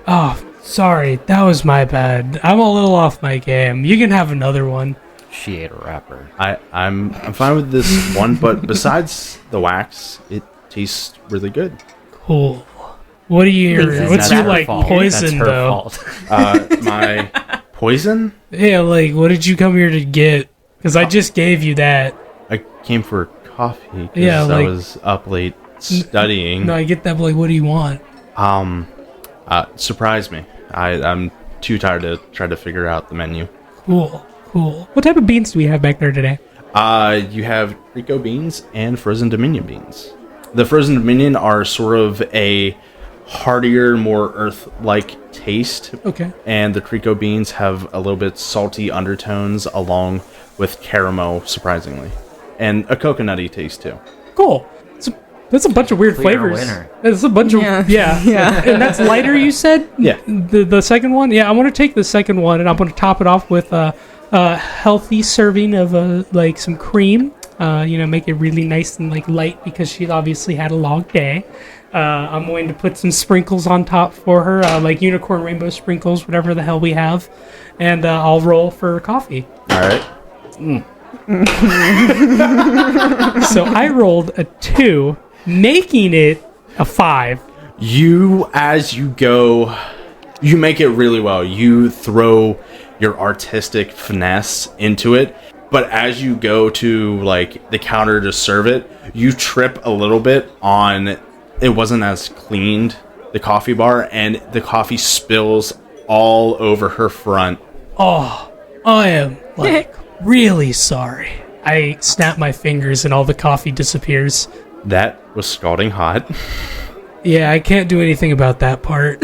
Oh, sorry, that was my bad. I'm a little off my game. You can have another one. She ate a wrapper. I'm fine with this one, but besides the wax, it tastes really good. Cool. What do you? What's your like fault. poison That's her though? Fault. My poison? Yeah, like what did you come here to get? Because I just gave you that. I came for coffee. Yeah, I was up late studying. No, I get that, but like, what do you want? Surprise me. I'm too tired to try to figure out the menu. Cool. What type of beans do we have back there today? You have Rico beans and Frozen Dominion beans. The Frozen Dominion are sort of a heartier, more earth-like taste. Okay. And the Crico beans have a little bit salty undertones along with caramel, surprisingly. And a coconutty taste, too. Cool. That's a bunch of weird flavors. Winner. That's a bunch of yeah. And that's lighter, you said? Yeah. The second one? Yeah, I want to take the second one and I'm going to top it off with a healthy serving of like some cream. Make it really nice and like light because she's obviously had a long day. I'm going to put some sprinkles on top for her, like unicorn rainbow sprinkles, whatever the hell we have. And I'll roll for coffee. All right. So I rolled a 2, making it a 5. As you go, you make it really well. You throw your artistic finesse into it, but as you go to like the counter to serve it, you trip a little bit on, it wasn't as cleaned, the coffee bar, and the coffee spills all over her front. Oh, I am like really sorry. I snap my fingers and all the coffee disappears. That was scalding hot. Yeah, I can't do anything about that part.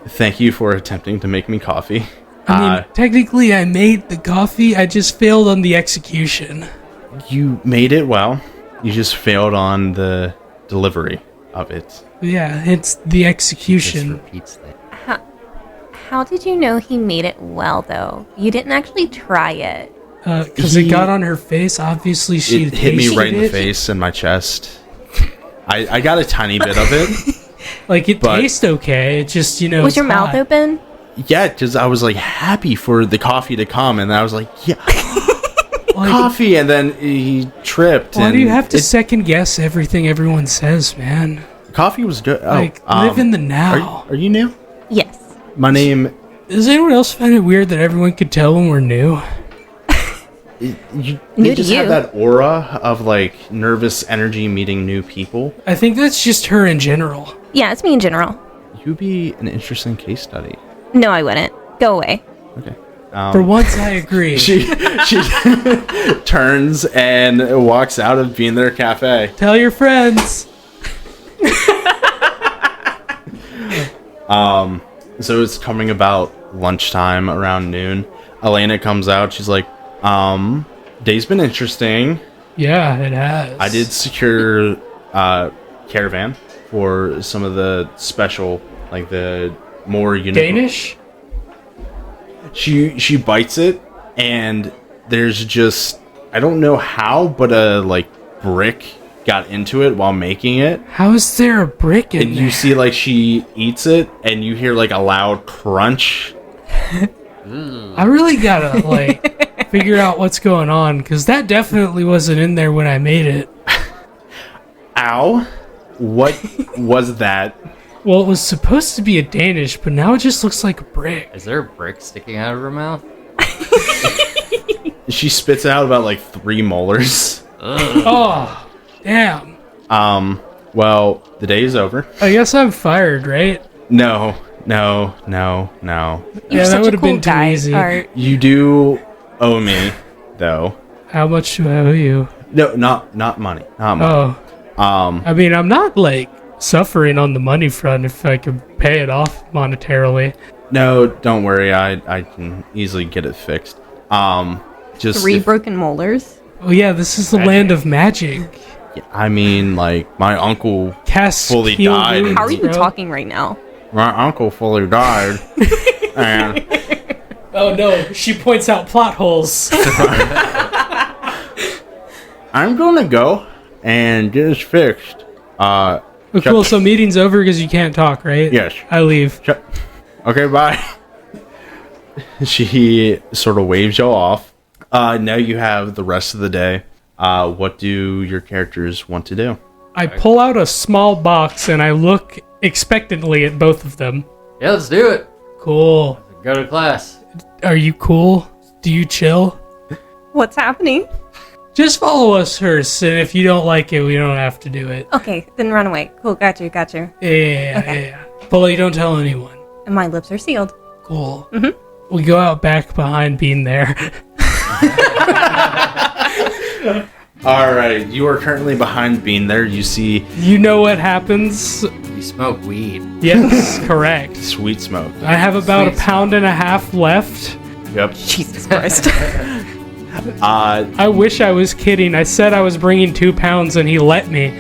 Thank you for attempting to make me coffee. I mean, technically I made the coffee, I just failed on the execution. You made it well. You just failed on the delivery of it. Yeah, it's the Just execution. repeats that. How did you know he made it well, though? You didn't actually try it. Because it got on her face, obviously she It hit me right in the tasted it. face and my chest. I got a tiny bit of it. Like, it But- tastes okay, it just, you know, Was it's your mouth hot. open? Yeah, because I was like happy for the coffee to come, and I was like, yeah, Like, coffee, and then he tripped. why and do you have to it- second guess everything everyone says, man? Coffee was good. Like, live in the now. Are you new? Yes. My name. Does anyone else find it weird that everyone could tell when we're new? You New to just have you. that aura of like nervous energy meeting new people. I think that's just her in general. Yeah, it's me in general. You'd be an interesting case study. No, I wouldn't. Go away. Okay. For once, I agree. She turns and walks out of Being There Cafe. Tell your friends. So it's coming about lunchtime around noon. Elena comes out. She's like, day's been interesting. Yeah, it has. I did secure caravan for some of the special, like the more unique. Danish? She bites it, and there's just, I don't know how, but a like brick got into it while making it. How is there a brick in And there? you see like she eats it, and you hear like a loud crunch. I really gotta like figure out what's going on because that definitely wasn't in there when I made it. Ow! What was that? Well, it was supposed to be a Danish, but now it just looks like a brick. Is there a brick sticking out of her mouth? She spits out about like 3 molars. Oh, damn. Well, the day is over. I guess I'm fired, right? No. You're Yeah, that such would a have cool been too guy, easy. Art. You do owe me, though. How much do I owe you? No, not money. Not money. Oh, I mean, I'm not like suffering on the money front if I could pay it off monetarily. No, don't worry. I can easily get it fixed. Just 3 if- broken molars. Oh yeah, this is the land of magic. I mean, like my uncle Cast Fully heal died wounds, and- How are you bro. talking right now? fully died, and Oh no, she points out plot holes. I'm gonna go and get this fixed. Oh, cool, so meeting's over because you can't talk, right? Yes. I leave. Okay, bye. She sort of waves you off. Now you have the rest of the day. What do your characters want to do? I pull out a small box and I look expectantly at both of them. Yeah, let's do it. Cool. Go to class. Are you cool? Do you chill? What's happening? Just follow us first, and if you don't like it, we don't have to do it. Okay, then run away. Cool, got you. Yeah. But you don't tell anyone. And my lips are sealed. Cool. We go out back behind being there. All right, you are currently behind Bean there. You see You know what happens? You smoke weed. Yes, correct. sweet smoke. I have about Sweet a pound and a half left. Yep. Jesus Christ. I wish I was kidding. I said I was bringing 2 pounds and he let me.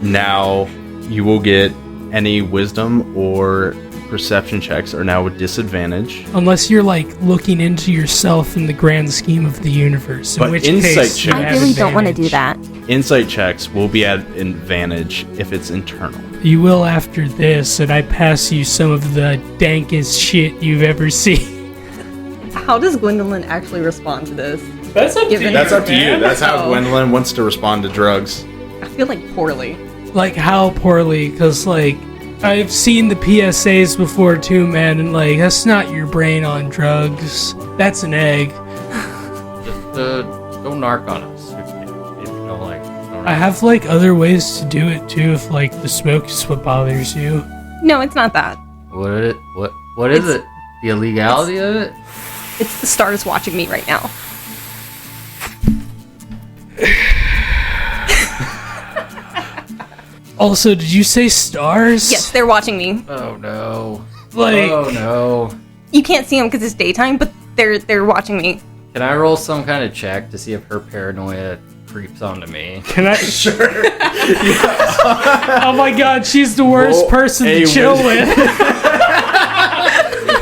Now you will get any wisdom or perception checks are now with disadvantage. Unless you're like looking into yourself in the grand scheme of the universe. In But which insight case, you check. I have really don't want to do advantage. that. Insight checks will be at advantage if it's internal. You will after this, and I pass you some of the dankest shit you've ever seen. how does Gwendolyn actually respond to this? That's up to Given- you. That's up to you. man. That's how Oh. Gwendolyn wants to respond to drugs. I feel like poorly. Like, how poorly? Because, like, I've seen the PSAs before, too, man, and, like, that's not your brain on drugs. That's an egg. Just don't narc on us. If you don't like. Don't I have, like, other ways to do it, too, if, like, the smoke is what bothers you. No, it's not that. What is it? What is it? The illegality of it? It's the stars watching me right now. Also, did you say stars? Yes, they're watching me. Oh no. Like, Oh no. You can't see them because it's daytime, but they're watching me. Can I roll some kind of check to see if her paranoia creeps onto me? can I? Sure. Oh my god, she's the worst Roll person to a chill wisdom- with.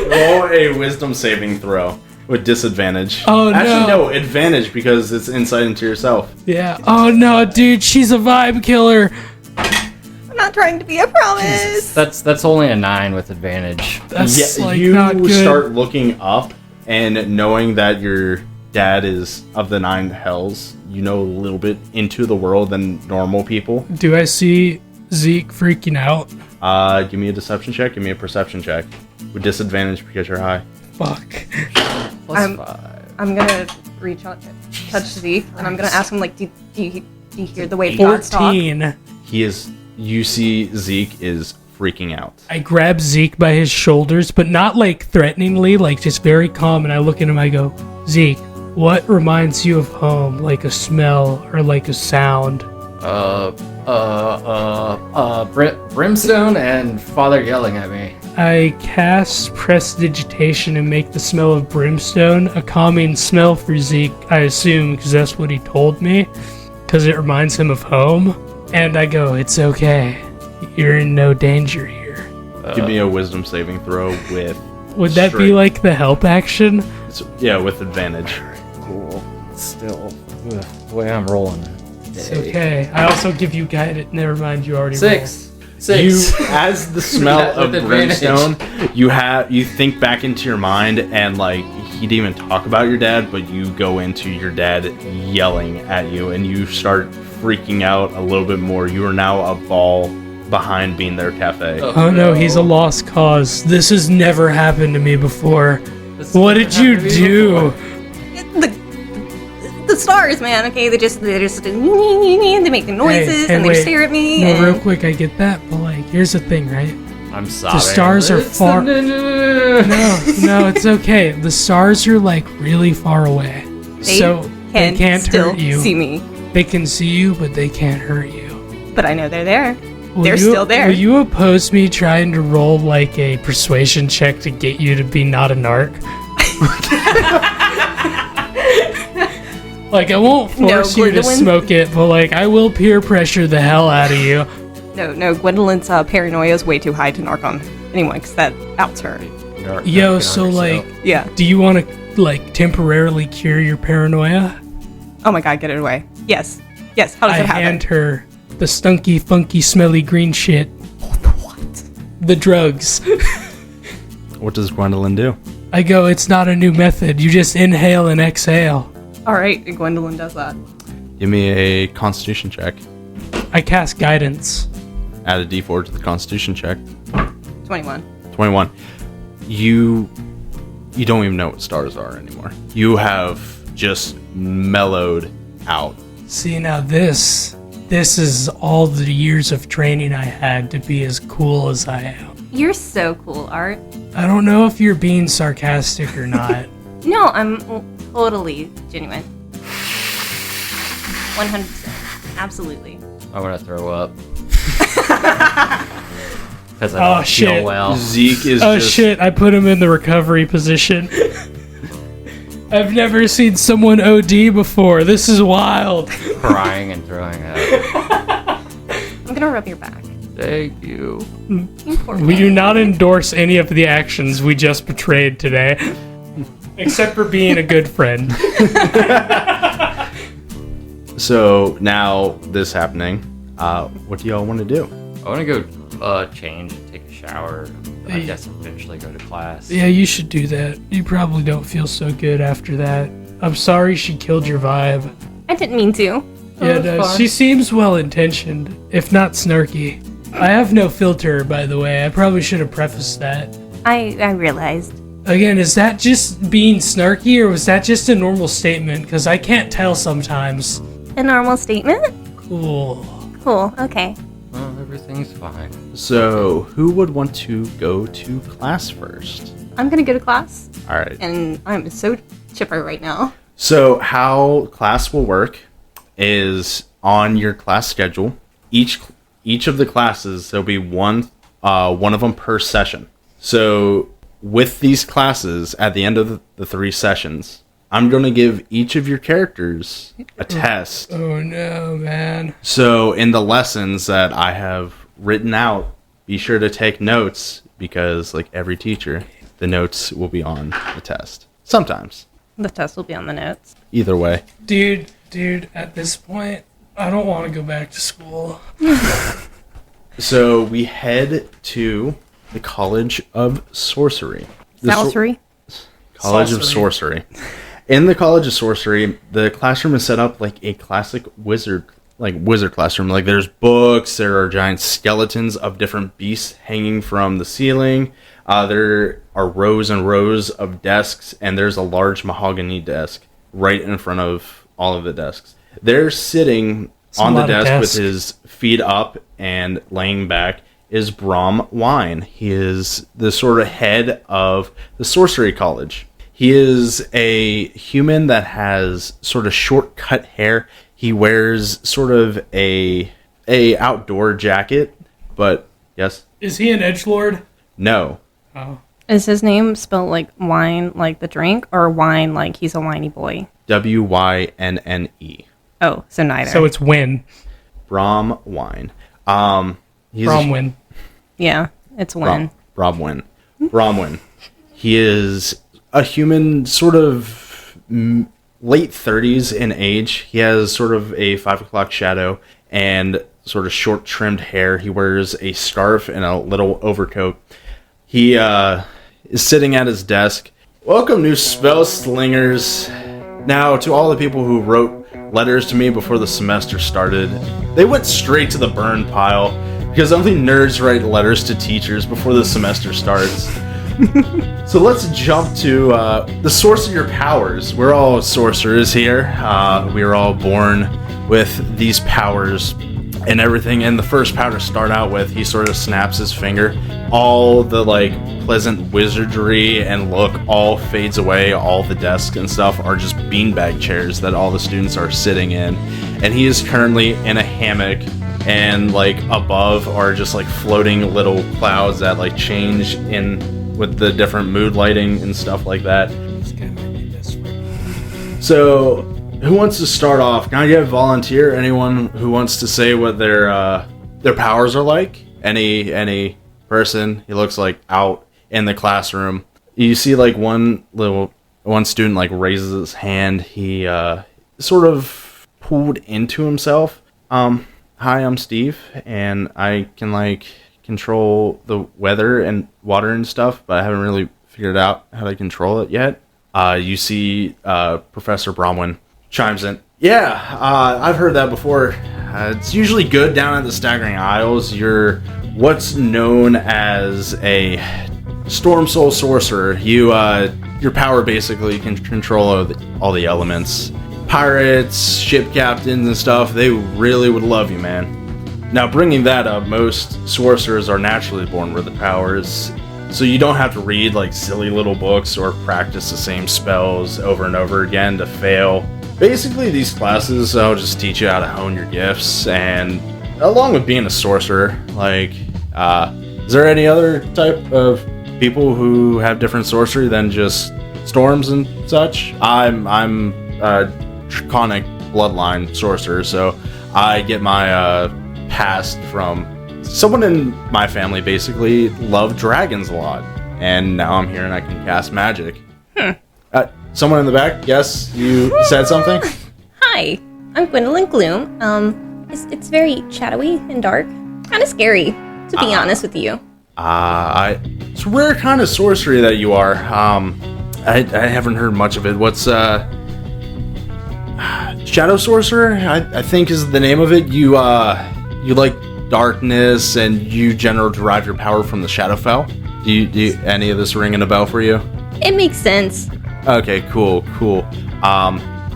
Roll a wisdom saving throw with disadvantage. Oh, Actually, no. no, advantage because it's insight into yourself. Yeah. Oh no, dude, she's a vibe killer. I'm not trying to be a promise. That's only a 9 with advantage. That's like you not good. start looking up and knowing that your dad is of the 9 hells, you know a little bit into the world than normal people. Do I see Zeke freaking out? Give me a deception check, give me a perception check. With disadvantage because you're high. Fuck. Plus 5. I'm gonna reach out, touch Zeke, and I'm gonna ask him like, do you hear the way gods talk? 14. You see Zeke is freaking out. I grab Zeke by his shoulders, but not like threateningly, like just very calm, and I look at him, I go, Zeke, what reminds you of home? Like a smell or like a sound? Brimstone and father yelling at me. I cast prestidigitation and make the smell of brimstone a calming smell for Zeke, I assume, because that's what he told me, because it reminds him of home. And I go, it's okay. You're in no danger here. Give me a wisdom saving throw with... Would that be strength. like the help action? Yeah, with advantage. Cool. Still, the way I'm rolling. It's okay. I also give you guidance. Never mind, you already 6. You, as the smell of With advantage. brimstone, you think back into your mind, and like he didn't even talk about your dad, but you go into your dad yelling at you, and you start freaking out a little bit more. You are now a ball behind being their cafe. Oh no, he's a lost cause. This has never happened to me before. What did you do? The stars, man. Okay, they just they make the noises Hey, and they wait. just stare at me. No, and real quick, I get that, but like, here's the thing, right? I'm sobbing. stars are It's far- the ninja. No, it's okay. The stars are like really far away, They so they can't still hurt you. see me, They can see you, but they can't hurt you. but I know they're there. Will They're you- still there. Will you oppose me trying to roll like a persuasion check to get you to be not a narc? Like, I won't force you to Gwendolyn. smoke it, but like, I will peer pressure the hell out of you. No, Gwendolyn's paranoia is way too high to narc on anyone because that outs her. Yo, so like, Yeah. do you want to like temporarily cure your paranoia? Oh my god, get it away. Yes. How does I it happen? hand her the stunky, funky, smelly green shit. What? The drugs. What does Gwendolyn do? I go, it's not a new method. You just inhale and exhale. All right, Gwendolyn does that. Give me a Constitution check. I cast guidance. Add a D4 to the Constitution check. 21. 21. You don't even know what stars are anymore. You have just mellowed out. See, now this is all the years of training I had to be as cool as I am. You're so cool, Art. I don't know if you're being sarcastic or not. No, I'm totally genuine. 100%. Absolutely. I'm gonna throw up. Because I Oh, don't shit. feel well. Zeke is Oh just... shit, I put him in the recovery position. I've never seen someone OD before. This is wild. Crying and throwing up. I'm gonna rub your back. Thank you. We do not endorse any of the actions we just betrayed today. Except for being a good friend. So now this happening, what do y'all want to do? I want to go change and take a shower. I guess eventually go to class. Yeah, you should do that. You probably don't feel so good after that. I'm sorry she killed your vibe. I didn't mean to. Yeah, no, she seems well-intentioned, if not snarky. I have no filter, by the way. I probably should have prefaced that. I realized. Again, is that just being snarky, or was that just a normal statement? Because I can't tell sometimes. A normal statement? Cool. Cool, okay. Well, everything's fine. So, who would want to go to class first? I'm gonna go to class, All right. and I'm so chipper right now. So, how class will work is on your class schedule. Each of the classes, there'll be one of them per session. So, with these classes, at the end of the 3 sessions, I'm going to give each of your characters a test. Oh no, man. So in the lessons that I have written out, be sure to take notes because, like every teacher, the notes will be on the test. Sometimes. The test will be on the notes. Either way. Dude, at this point, I don't want to go back to school. So we head to the College of Sorcery. Sorcery? College of Sorcery. In the College of Sorcery, the classroom is set up like a classic wizard classroom. Like there's books, there are giant skeletons of different beasts hanging from the ceiling. There are rows and rows of desks, and there's a large mahogany desk right in front of all of the desks. They're sitting on the desk with his feet up and laying back is Brom Wine. He is the sort of head of the Sorcery College. He is a human that has sort of short cut hair. He wears sort of a outdoor jacket, but yes. Is he an edgelord? No. Oh. Is his name spelled like wine, like the drink, or wine like he's a whiny boy? Wynne. Oh, so neither. So it's Win. Brom Wine. Bromwyn. Yeah, it's Win. Bromwyn. Bromwyn. He is a human, sort of late 30s in age. He has sort of a 5 o'clock shadow and sort of short trimmed hair. He wears a scarf and a little overcoat. He is sitting at his desk. Welcome, new spell slingers. Now, to all the people who wrote letters to me before the semester started, they went straight to the burn pile because only nerds write letters to teachers before the semester starts. So let's jump to the source of your powers. We're all sorcerers here. We are all born with these powers and everything. And the first power to start out with, he sort of snaps his finger. All the like pleasant wizardry and look all fades away. All the desks and stuff are just beanbag chairs that all the students are sitting in. And he is currently in a hammock. And like above are just like floating little clouds that like change in with the different mood lighting and stuff like that. So, who wants to start off? Can I get a volunteer? Anyone who wants to say what their powers are like? Any person? He looks like out in the classroom. You see like one student like raises his hand. He sort of pulled into himself. Hi, I'm Steve, and I can like control the weather and water and stuff, but I haven't really figured out how to control it yet. You see Professor Bromwyn chimes in. Yeah, I've heard that before. It's usually good down at the Staggering Isles. You're what's known as a Storm Soul Sorcerer. Your power basically can control all the elements. Pirates, ship captains and stuff, they really would love you, man. Now, bringing that up, most sorcerers are naturally born with the powers, so you don't have to read like silly little books or practice the same spells over and over again to fail. Basically, these classes will just teach you how to hone your gifts, and along with being a sorcerer, like, is there any other type of people who have different sorcery than just storms and such? I'm a draconic bloodline sorcerer, so I get my past from someone in my family. Basically loved dragons a lot, and now I'm here and I can cast magic. Someone in the back, yes, you said something? Hi, I'm Gwendolyn Gloom. It's very shadowy and dark. Kind of scary. to be honest with you. It's a rare kind of sorcery that you are. I haven't heard much of it. What's Shadow Sorcerer? I think is the name of it. You like darkness, and you generally derive your power from the Shadowfell. Do you any of this ringing a bell for you? It makes sense. Okay, cool.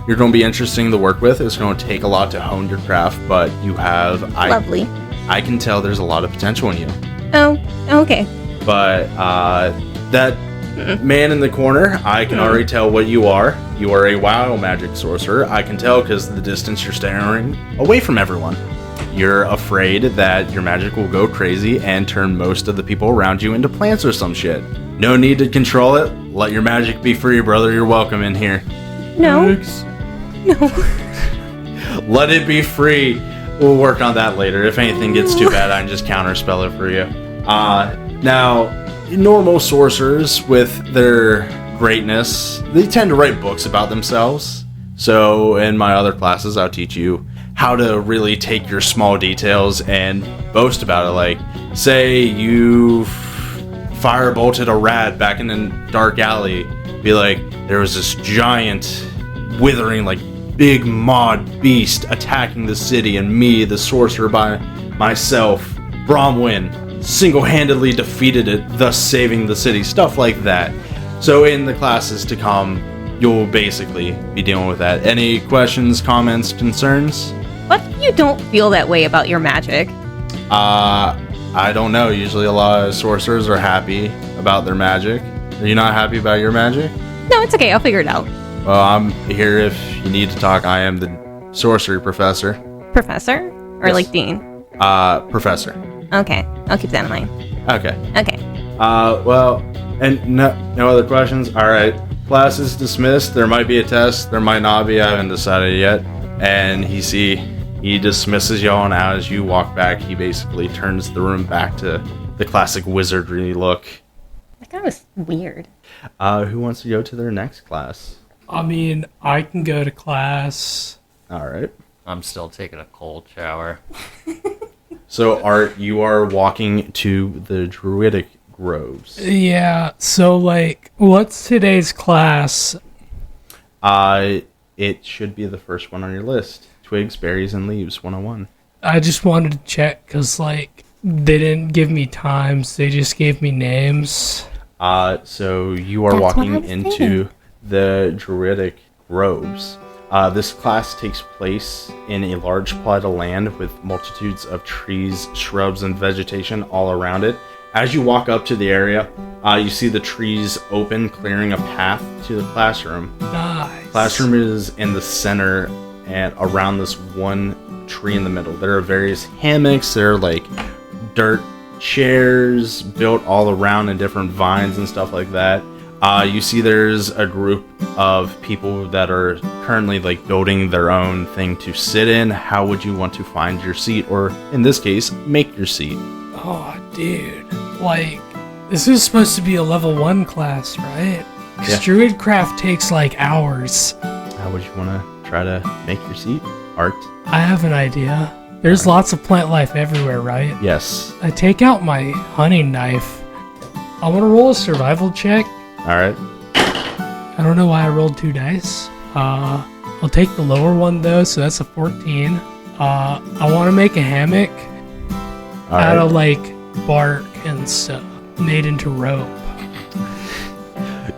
You're going to be interesting to work with. It's going to take a lot to hone your craft, but you have... Lovely. I can tell there's a lot of potential in you. Oh, okay. But that man in the corner, I can already tell what you are. You are a wild magic sorcerer. I can tell because the distance you're staring away from everyone. You're afraid that your magic will go crazy and turn most of the people around you into plants or some shit. No need to control it. Let your magic be free, brother. You're welcome in here. No. No. Let it be free. We'll work on that later. If anything gets too bad, I can just counterspell it for you. Now, normal sorcerers, with their greatness, they tend to write books about themselves. So in my other classes, I'll teach you how to really take your small details and boast about it. Like, say you firebolted a rat back in a dark alley. Be like, there was this giant, withering, like, big maud beast attacking the city, and me, the sorcerer by myself, Bromwyn, single-handedly defeated it, thus saving the city. Stuff like that. So in the classes to come, you'll basically be dealing with that. Any questions, comments, concerns? What if you don't feel that way about your magic? I don't know. Usually a lot of sorcerers are happy about their magic. Are you not happy about your magic? No, it's okay. I'll figure it out. Well, I'm here if you need to talk. I am the sorcery professor. Professor? Or Yes. like dean? Professor. Okay. I'll keep that in mind. Okay. Okay. Well, and no other questions? All right. Class is dismissed. There might be a test. There might not be. I haven't decided yet. And he dismisses y'all, and as you walk back, he basically turns the room back to the classic wizardry look. That guy was weird. Who wants to go to their next class? I mean, I can go to class. All right. I'm still taking a cold shower. So, Art, you are walking to the Druidic Groves. Yeah, so, like, what's today's class? It should be the first one on your list. Twigs, Berries, and Leaves 101. I just wanted to check, because, like, they didn't give me times. They just gave me names. So you are That's what walking I was into thinking. the Druidic Groves. This class takes place in a large plot of land with multitudes of trees, shrubs, and vegetation all around it. As you walk up to the area, you see the trees open, clearing a path to the classroom. Nice. Classroom is in the center and around this one tree in the middle. There are various hammocks. There are like dirt chairs built all around in different vines and stuff like that. You see there's a group of people that are currently like building their own thing to sit in. How would you want to find your seat, or in this case, make your seat? Oh, dude. Like, this is supposed to be a level 1 class, right? Because Yeah. Druidcraft takes like hours. How would you want to try to make your seat? Art? I have an idea. There's lots of plant life everywhere, right? Yes. I take out my hunting knife. I want to roll a survival check. All right. I don't know why I rolled 2 dice. I'll take the lower one though, so that's a 14. I want to make a hammock All out right. of like bark and stuff, made into rope.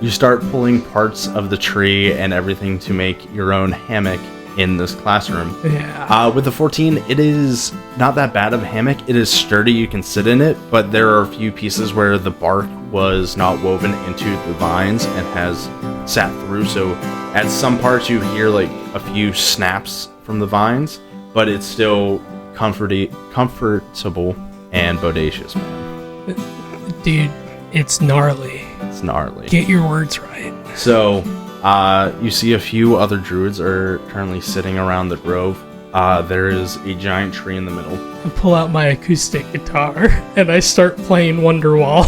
You start pulling parts of the tree and everything to make your own hammock in this classroom. Yeah. With the 14, it is not that bad of a hammock. It is sturdy, you can sit in it, but there are a few pieces where the bark was not woven into the vines and has sat through, so at some parts you hear like a few snaps from the vines, but it's still comfortable and bodacious. Dude, it's gnarly. It's gnarly. Get your words right. So, you see a few other druids are currently sitting around the grove. There is a giant tree in the middle. I pull out my acoustic guitar and I start playing Wonderwall.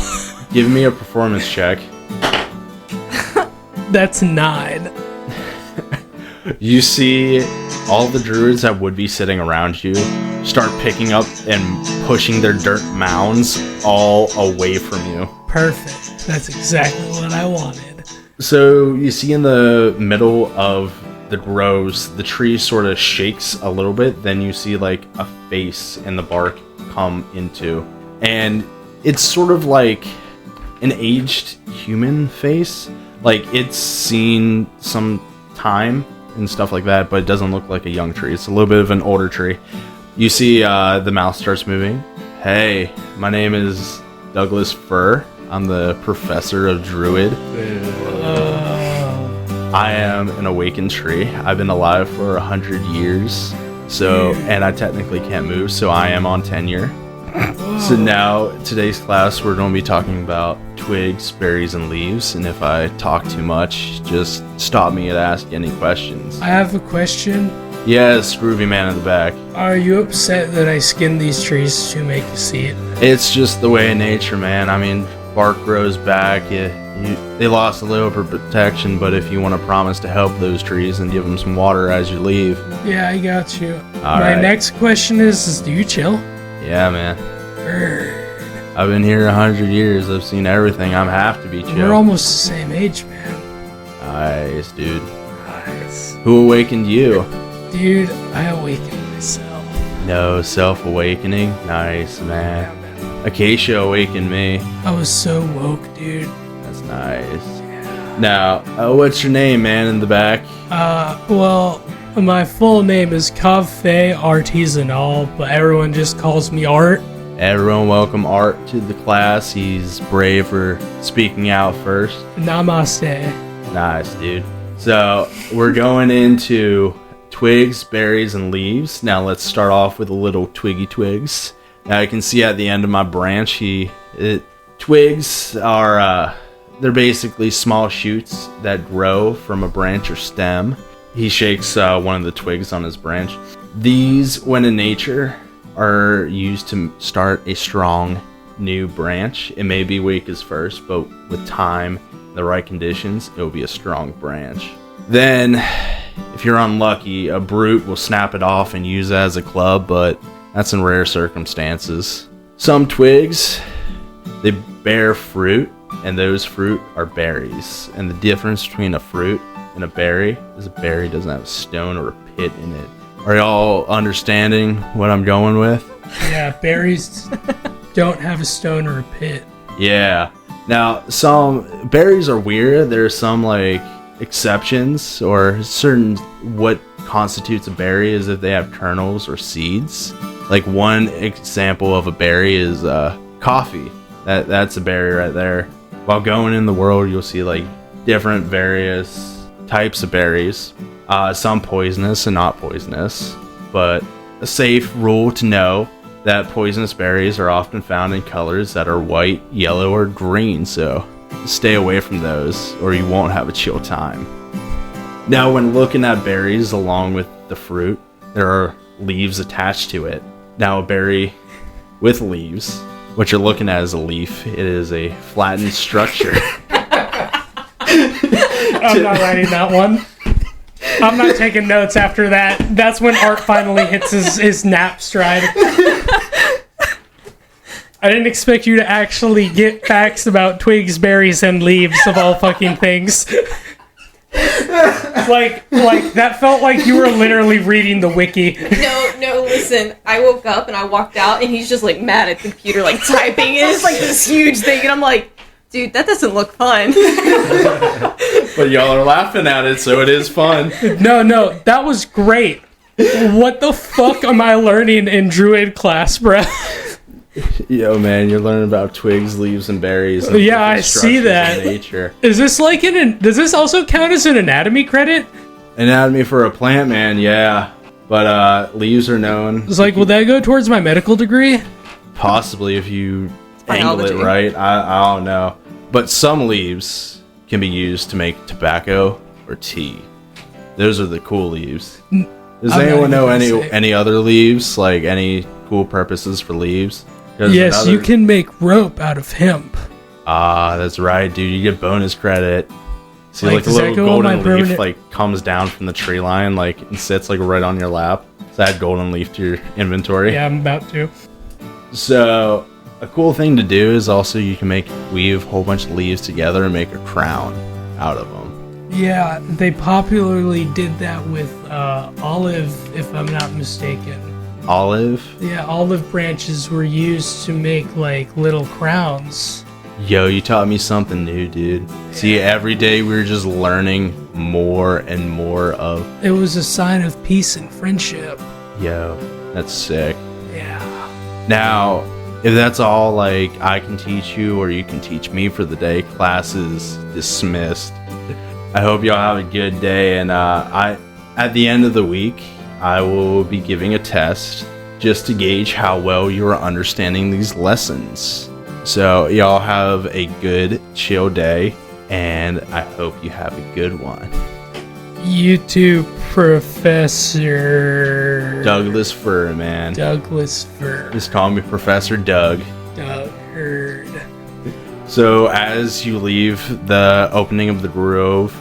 Give me a performance check. That's 9. You see all the druids that would be sitting around you start picking up and pushing their dirt mounds all away from you. Perfect. That's exactly what I wanted. So you see in the middle of the groves, the tree sort of shakes a little bit. Then you see like a face in the bark come into. And it's sort of like an aged human face. Like it's seen some time and stuff like that, but it doesn't look like a young tree. It's a little bit of an older tree. You see the mouth starts moving. Hey, my name is Douglas Fur. I'm the professor of Druid. I am an awakened tree. I've been alive for 100 years. So, and I technically can't move, so I am on tenure. So now, today's class, we're going to be talking about twigs, berries, and leaves. And if I talk too much, just stop me and ask any questions. I have a question. Yes, Groovy Man in the back. Are you upset that I skinned these trees to make a seat? It's just the way of nature, man. I mean, bark grows back. They lost a little bit of protection, but if you want to promise to help those trees and give them some water as you leave. Yeah, I got you. All My right. next question is do you chill? Yeah, man. Bird. I've been here 100 years. I've seen everything. I'm have to be chill. We're almost the same age, man. Nice, dude. Nice. Who awakened you? Dude, I awakened myself. No, self-awakening. Nice, man. Acacia awakened me. I was so woke, dude. That's nice. Now, what's your name, man, in the back? Well, my full name is Cafe Artisanal, but everyone just calls me Art. Everyone welcome Art to the class. He's brave for speaking out first. Namaste. Nice, dude. So, we're going into twigs, berries, and leaves. Now, let's start off with a little twiggy twigs. Now, you can see at the end of my branch, twigs are, they're basically small shoots that grow from a branch or stem. He shakes one of the twigs on his branch. These, when in nature, are used to start a strong new branch. It may be weak as first, but with time, the right conditions, it will be a strong branch. Then, if you're unlucky, a brute will snap it off and use it as a club, but that's in rare circumstances. Some twigs, they bear fruit, and those fruit are berries. And the difference between a fruit and a berry is a berry doesn't have a stone or a pit in it. Are y'all understanding what I'm going with? Yeah, berries don't have a stone or a pit. Yeah. Now, some berries are weird. There are some like exceptions or certain what constitutes a berry is if they have kernels or seeds. Like one example of a berry is coffee. That's a berry right there. While going in the world, you'll see like different various types of berries. Some poisonous and not poisonous. But a safe rule to know that poisonous berries are often found in colors that are white, yellow, or green. So stay away from those or you won't have a chill time. Now, when looking at berries along with the fruit, there are leaves attached to it. Now, a berry with leaves, what you're looking at is a leaf. It is a flattened structure. I'm not writing that one. I'm not taking notes after that. That's when Art finally hits his nap stride. I didn't expect you to actually get facts about twigs, berries, and leaves of all fucking things. Like that felt like you were literally reading the wiki. No, listen. I woke up and I walked out and he's just like mad at the computer, like typing. It's like this huge thing, and I'm like, dude, that doesn't look fun. But y'all are laughing at it, so it is fun. No, that was great. What the fuck am I learning in Druid class, bruh? Yo, man, you're learning about twigs, leaves, and berries. And Yeah, I see structures that. in nature. Is this like does this also count as an anatomy credit? Anatomy for a plant, man, yeah. But leaves are known. It's like, will that go towards my medical degree? Possibly if you angle it biology. right. I don't know. But some leaves can be used to make tobacco or tea. Those are the cool leaves. Does I'm not anyone even know gonna say. any other leaves? Like any cool purposes for leaves? There's Yes, you another- can make rope out of hemp. Ah, that's right, dude. You get bonus credit. See, Like, like the does that little go on my golden leaf, permanent- like comes down from the tree line, like and sits like right on your lap. So add golden leaf to your inventory. Yeah, I'm about to. So a cool thing to do is also you can weave a whole bunch of leaves together and make a crown out of them. Yeah, they popularly did that with olive, if I'm not mistaken. Olive? Yeah, olive branches were used to make like little crowns. Yo, you taught me something new, dude. See, every day we're just learning more and more of... It was a sign of peace and friendship. Yo, that's sick. Yeah. Now, if that's all, like, I can teach you or you can teach me for the day, class is dismissed. I hope y'all have a good day, and at the end of the week, I will be giving a test just to gauge how well you are understanding these lessons. So y'all have a good, chill day, and I hope you have a good one. You too, Professor... Douglas Fur, man. Douglas Fur. Just call me Professor Doug. Doug Heard. So as you leave, the opening of the grove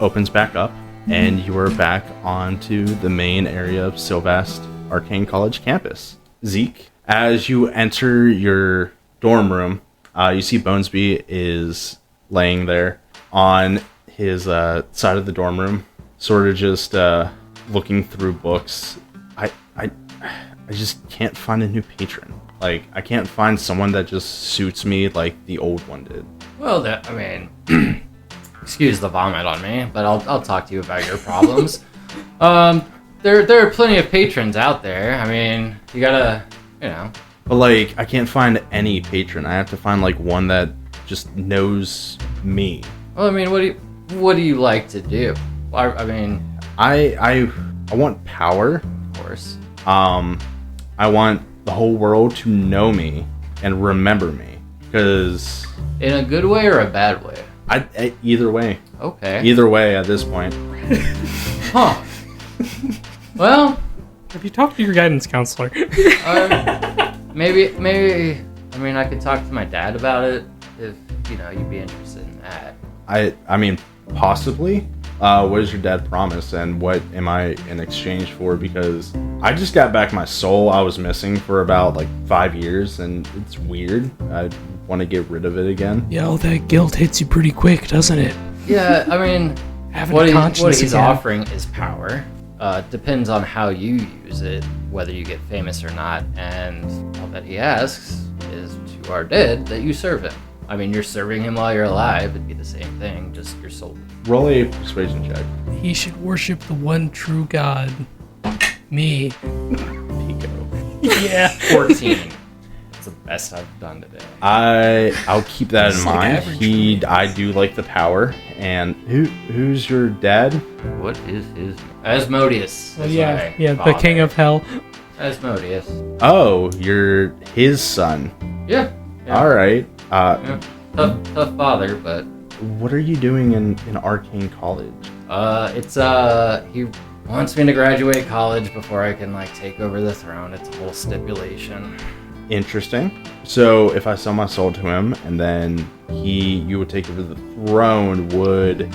opens back up, and you are back onto the main area of Silvast Arcane College campus. Zeke, as you enter your dorm room, you see Bonesby is laying there on his side of the dorm room, sort of just looking through books. I just can't find a new patron. Like, I can't find someone that just suits me like the old one did. Well, excuse the vomit on me, but I'll talk to you about your problems. There are plenty of patrons out there. I mean, you gotta, But like, I can't find any patron. I have to find like one that just knows me. Well, I mean, what do you like to do? I mean, I want power. Of course. I want the whole world to know me and remember me. Because in a good way or a bad way? Either way. Okay. Either way at this point. Huh. Well, have you talked to your guidance counselor? Maybe. I mean, I could talk to my dad about it if you'd be interested in that. I mean, possibly. What does your dad promise, and what am I in exchange for? Because I just got back my soul I was missing for about like 5 years, and it's weird. I want to get rid of it again. Yeah, all that guilt hits you pretty quick, doesn't it? Yeah, I mean, what he's offering is power. Depends on how you use it, whether you get famous or not, and all that he asks is to our dead that you serve him. I mean, you're serving him while you're alive, it'd be the same thing, just your soul. Roll a persuasion check. He should worship the one true God. Me. Pico. Yeah. 14. That's the best I've done today. I'll keep that in mind. Average. I do like the power. And who's your dad? What is his name? Asmodeus. Oh, yeah, the king of hell. Asmodeus. Oh, you're his son. Yeah. All right. Tough father, but what are you doing in Arcane College? He wants me to graduate college before I can take over the throne. It's a whole stipulation. Interesting. So if I sell my soul to him and then you would take over the throne, would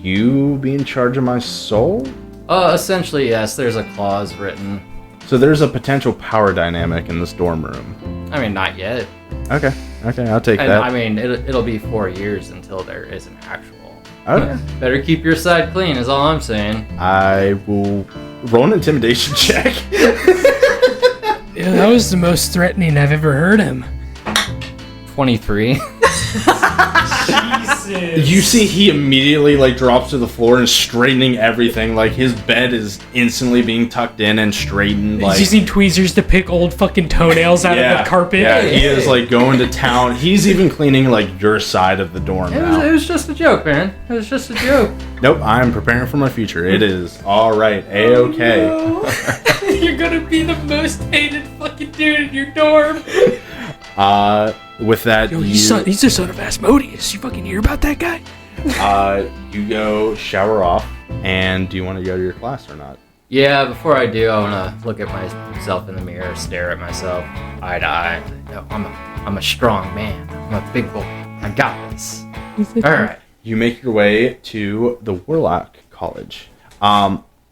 you be in charge of my soul? Essentially, yes. There's a clause written. So there's a potential power dynamic in this dorm room. I mean, not yet. Okay, I'll take that. I mean, it'll be 4 years until there is an actual. Okay. Better keep your side clean, is all I'm saying. I will roll an intimidation check. Yeah, that was the most threatening I've ever heard him. 23. Jesus. You see he immediately drops to the floor and straightening everything. His bed is instantly being tucked in and straightened. He's using tweezers to pick old fucking toenails out of the carpet. Yeah, he is going to town. He's even cleaning your side of the dorm now. It was just a joke, man. It was just a joke. Nope, I'm preparing for my future. It is all right. A-okay. No. You're gonna be the most hated fucking dude in your dorm. With that, Yo, he's the son of Asmodeus. You fucking hear about that guy? You go shower off, and do you want to go to your class or not? Yeah, before I do, I want to look at myself in the mirror, stare at myself eye to eye. I'm a strong man. I'm a big boy. I got this. All right. You make your way to the Warlock College.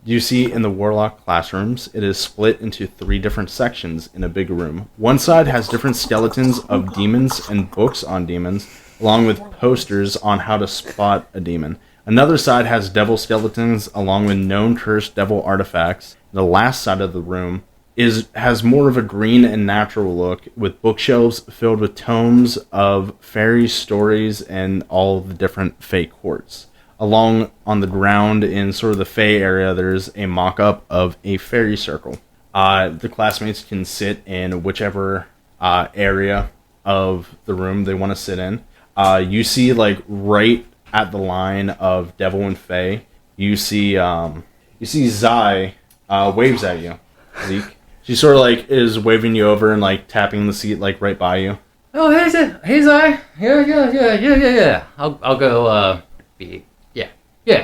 You see in the Warlock classrooms, it is split into 3 different sections in a big room. One side has different skeletons of demons and books on demons, along with posters on how to spot a demon. Another side has devil skeletons, along with known cursed devil artifacts. The last side of the room has more of a green and natural look, with bookshelves filled with tomes of fairy stories and all the different fey courts. Along on the ground in sort of the fey area, there's a mock-up of a fairy circle. The classmates can sit in whichever area of the room they want to sit in. You see, like, right at the line of devil and fey, you see Zai waves at you, Zeke. She sort of like is waving you over and like tapping the seat like right by you. Oh, hey Zai. Yeah. I'll go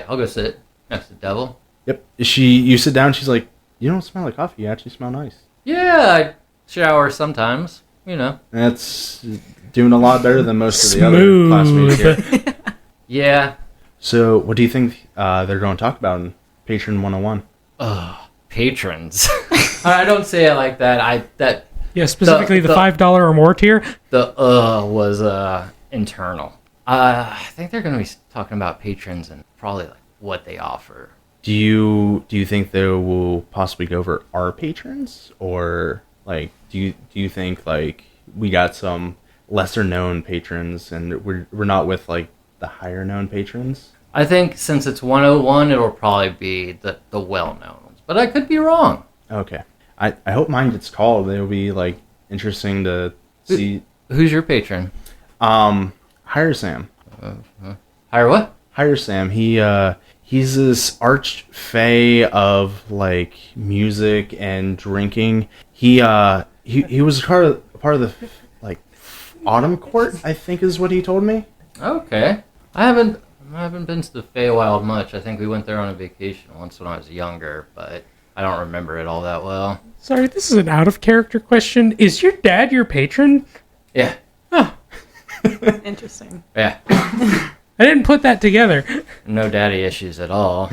I'll go sit next to Devil. Yep. You sit down, she's like, you don't smell like coffee, you actually smell nice. Yeah, I shower sometimes, you know. That's doing a lot better than most of the other classmates here. Yeah. So what do you think they're going to talk about in Patron 101? Patrons. I don't say it like that. Yeah, specifically the $5 or more tier. The was internal. I think they're going to be talking about patrons and probably like what they offer. Do you think they will possibly go over our patrons, or like do you think like we got some lesser known patrons and we're not with like the higher known patrons? I think since it's 101, it'll probably be the well known ones, but I could be wrong. Okay, I hope mine gets called. It'll be like interesting to see. Who's your patron? Hire Sam. Hire what? Hire Sam. He's this arch fae of like music and drinking. He was part of the like autumn court, I think is what he told me. Okay. I haven't been to the Feywild much. I think we went there on a vacation once when I was younger, but I don't remember it all that well. Sorry, this is an out of character question. Is your dad your patron? Yeah. Oh. Interesting. Yeah. I didn't put that together. No daddy issues at all.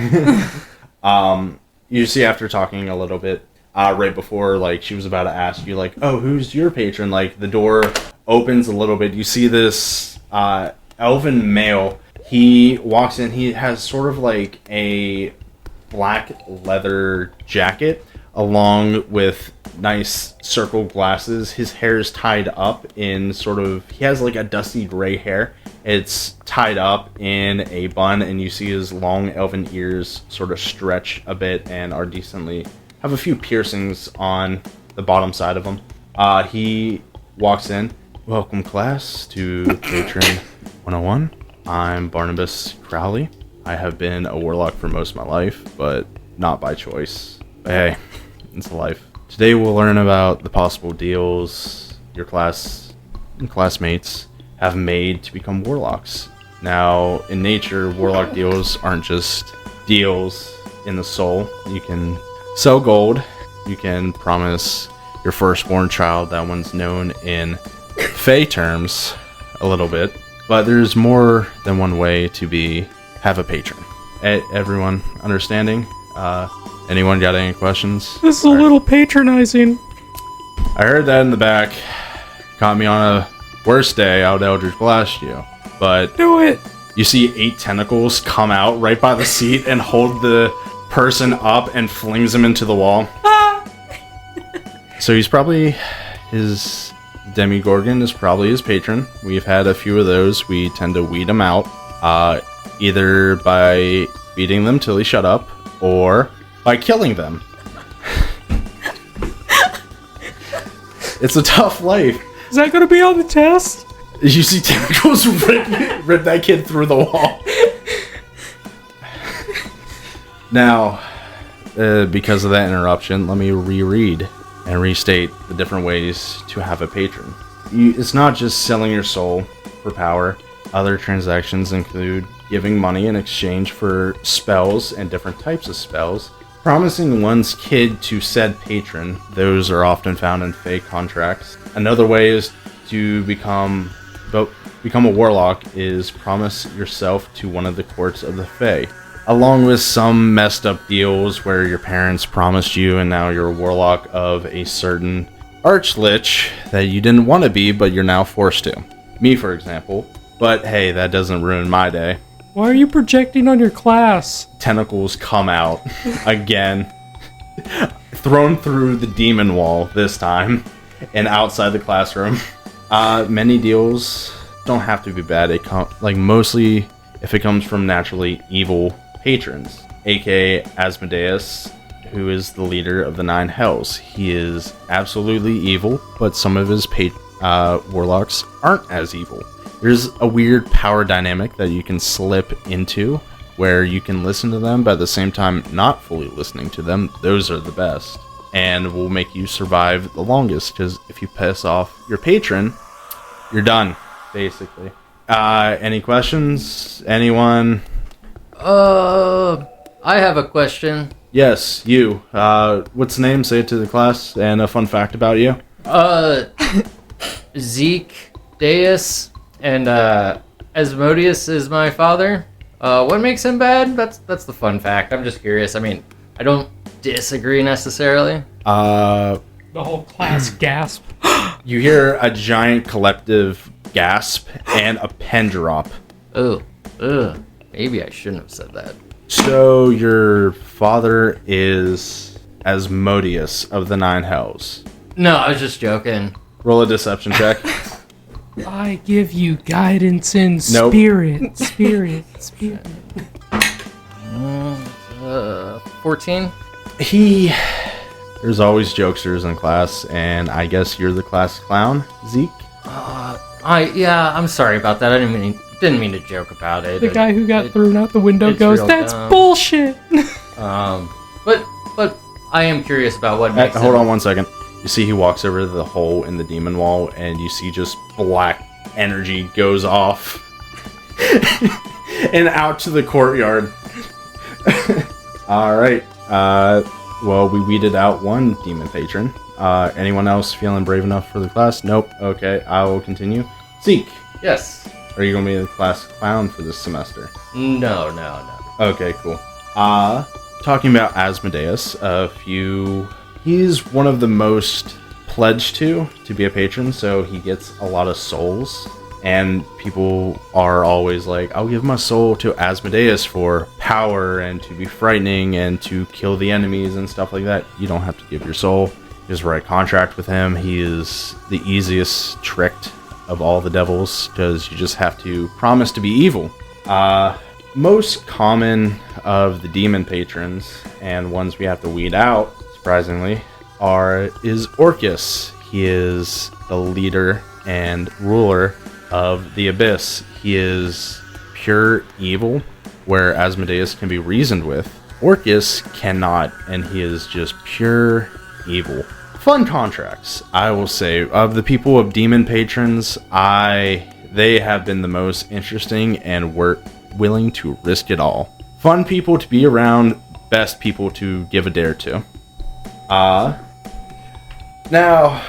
You see after talking a little bit, right before like she was about to ask you like, oh, who's your patron? Like the door opens a little bit. You see this elven male. He walks in. He has sort of like a black leather jacket along with nice circle glasses. His hair is tied up in sort of, he has like a dusty gray hair. It's tied up in a bun, and you see his long elven ears sort of stretch a bit and are have a few piercings on the bottom side of him. He walks in. Welcome class to Patron 101. I'm Barnabas Crowley. I have been a warlock for most of my life, but not by choice. But hey, it's life. Today we'll learn about the possible deals your class and classmates have made to become warlocks. Now, in nature, warlock deals aren't just deals in the soul. You can sell gold. You can promise your firstborn child. That one's known in Fey terms a little bit. But there's more than one way to have a patron. Everyone understanding? Anyone got any questions? This is a little patronizing. I heard that in the back. Caught me on a worst day. I would Eldritch Blast you. But Do it. you see 8 tentacles come out right by the seat and hold the person up and flings him into the wall. So he's probably his Demigorgon is probably his patron. We've had a few of those. We tend to weed them out, either by beating them till they shut up, or by killing them. It's a tough life. Is that going to be on the test? You see tentacles rip that kid through the wall. Now, because of that interruption, let me reread and restate the different ways to have a patron. It's not just selling your soul for power. Other transactions include giving money in exchange for spells and different types of spells, promising one's kid to said patron. Those are often found in Fey contracts. Another way is to become a warlock is promise yourself to one of the courts of the Fey. along with some messed up deals where your parents promised you and now you're a warlock of a certain archlich that you didn't want to be, but you're now forced to. Me, for example. But hey, that doesn't ruin my day. Why are you projecting on your class? Tentacles come out again. Thrown through the demon wall this time and outside the classroom. Many deals don't have to be bad. Mostly if it comes from naturally evil patrons, aka Asmodeus, who is the leader of the Nine Hells. He is absolutely evil, but some of his warlocks aren't as evil. There's a weird power dynamic that you can slip into where you can listen to them, but at the same time not fully listening to them. Those are the best and will make you survive the longest, because if you piss off your patron, you're done, basically. Any questions? Anyone? I have a question. Yes, you. What's the name? Say it to the class, and a fun fact about you. Zeke, Deus, and Modeus is my father. What makes him bad? That's the fun fact. I'm just curious. I mean, I don't disagree necessarily. The whole class gasp. You hear a giant collective gasp and a pen drop. Oh, maybe I shouldn't have said that. So your father is Modeus of the Nine Hells. No, I was just joking. Roll a deception check. I give you guidance in Nope. spirit. 14? There's always jokesters in class, and I guess you're the class clown, Zeke? I'm sorry about that. I didn't mean to joke about it. The guy who got thrown out the window goes, "That's bullshit." But I am curious about what makes Hold on 1 second. You see he walks over to the hole in the demon wall, and you see just black energy goes off and out to the courtyard. All right. Well, we weeded out one demon patron. Anyone else feeling brave enough for the class? Nope. Okay, I will continue. Zeke. Yes. Are you going to be the class clown for this semester? No. Okay, cool. Talking about Asmodeus, he's one of the most pledged to be a patron, so he gets a lot of souls. And people are always like, I'll give my soul to Asmodeus for power and to be frightening and to kill the enemies and stuff like that. You don't have to give your soul. Just write a contract with him. He is the easiest tricked of all the devils, because you just have to promise to be evil. Most common of the demon patrons, and ones we have to weed out, surprisingly, is Orcus. He is the leader and ruler of the Abyss. He is pure evil, where Asmodeus can be reasoned with. Orcus cannot, and he is just pure evil. Fun contracts, I will say. Of the people of demon patrons, they have been the most interesting and were willing to risk it all. Fun people to be around, best people to give a dare to. Now,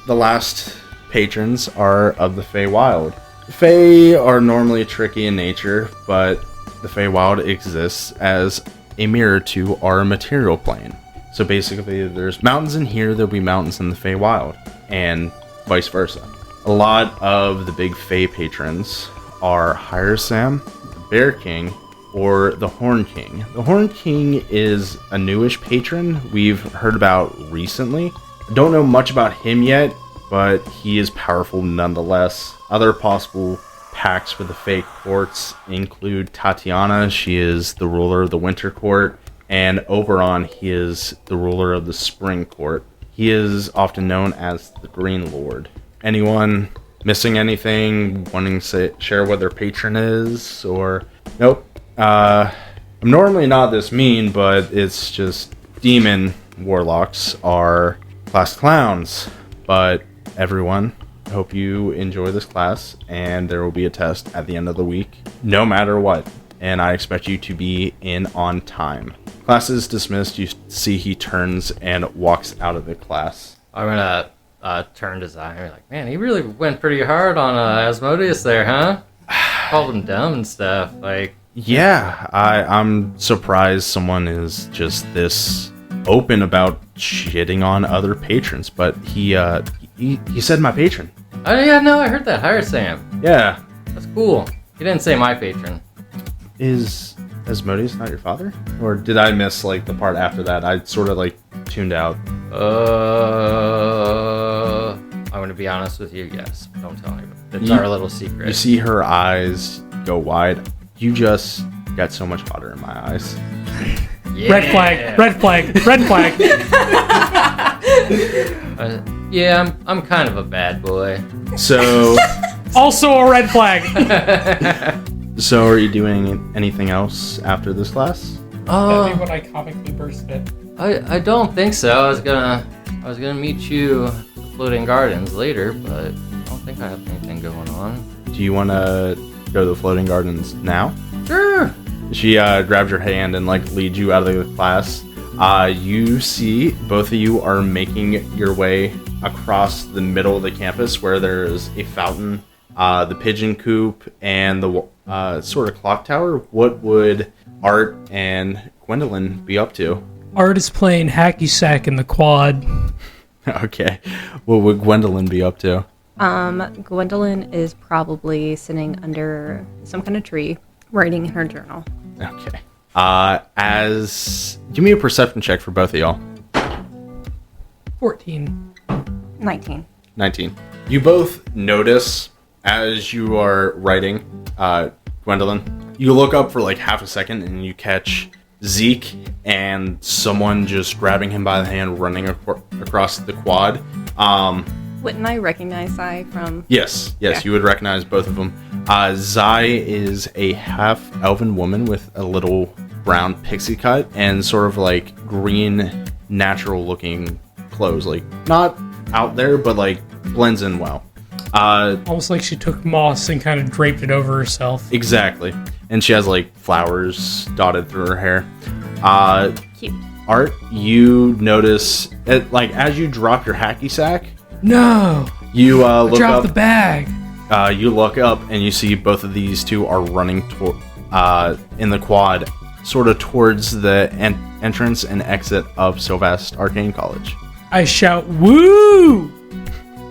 the last patrons are of the Feywild. Fey are normally tricky in nature, but the Feywild exists as a mirror to our material plane. So basically, there's mountains in here, there'll be mountains in the Feywild, and vice versa. A lot of the big Fey patrons are Hyrsam, the Bear King, or the Horn King. The Horn King is a newish patron we've heard about recently. Don't know much about him yet, but he is powerful nonetheless. Other possible pacts for the Fey courts include Tatiana. She is the ruler of the Winter Court, and Oberon, he is the ruler of the Spring Court. He is often known as the Green Lord. Anyone missing anything, wanting to share what their patron is, or... Nope. I'm normally not this mean, but it's just demon warlocks are class clowns. But everyone, I hope you enjoy this class, and there will be a test at the end of the week, no matter what. And I expect you to be in on time. Class is dismissed. You see he turns and walks out of the class. I'm gonna turn to Zion, like, man, he really went pretty hard on Asmodeus there, huh? Called him dumb and stuff. Like, Yeah, I'm surprised someone is just this open about shitting on other patrons, but he said my patron. Oh yeah, no, I heard that. Hire Sam. Yeah. That's cool. He didn't say my patron. Is Modeus not your father? Or did I miss like the part after that? I sort of like tuned out. I'm gonna be honest with you. Yes, don't tell anybody. It's our little secret. You see her eyes go wide. You just got so much hotter in my eyes. Yeah. Red flag, red flag, red flag. Yeah, I'm kind of a bad boy. So, Also a red flag. so are you doing anything else after this class? That'd be when I comically burst it. I don't think so. I was gonna meet you at the Floating Gardens later, but I don't think I have anything going on. Do you want to go to the Floating Gardens now? Sure. She grabs your hand and like leads you out of the class. You see both of you are making your way across the middle of the campus where there's a fountain, the pigeon coop, and the sort of clock tower. What would Art and Gwendolyn be up to? Art is playing hacky sack in the quad. Okay. What would Gwendolyn be up to? Gwendolyn is probably sitting under some kind of tree, writing in her journal. Okay. Give me a perception check for both of y'all. 14. 19. 19. You both notice as you are writing, Gwendolyn, you look up for like half a second and you catch Zeke and someone just grabbing him by the hand, running across the quad. Wouldn't I recognize Sai from... Yes, Okay. you would recognize both of them. Zai is a half-elven woman with a little brown pixie cut and sort of like green, natural-looking clothes. Like, not out there, but like blends in well. Almost like she took moss and kind of draped it over herself. Exactly. And she has like flowers dotted through her hair. Cute. Art, you notice, like as you drop your hacky sack, No! you look Drop up. the bag! You look up and you see both of these two are running in the quad, sort of towards the entrance and exit of Silvast Arcane College. I shout, woo!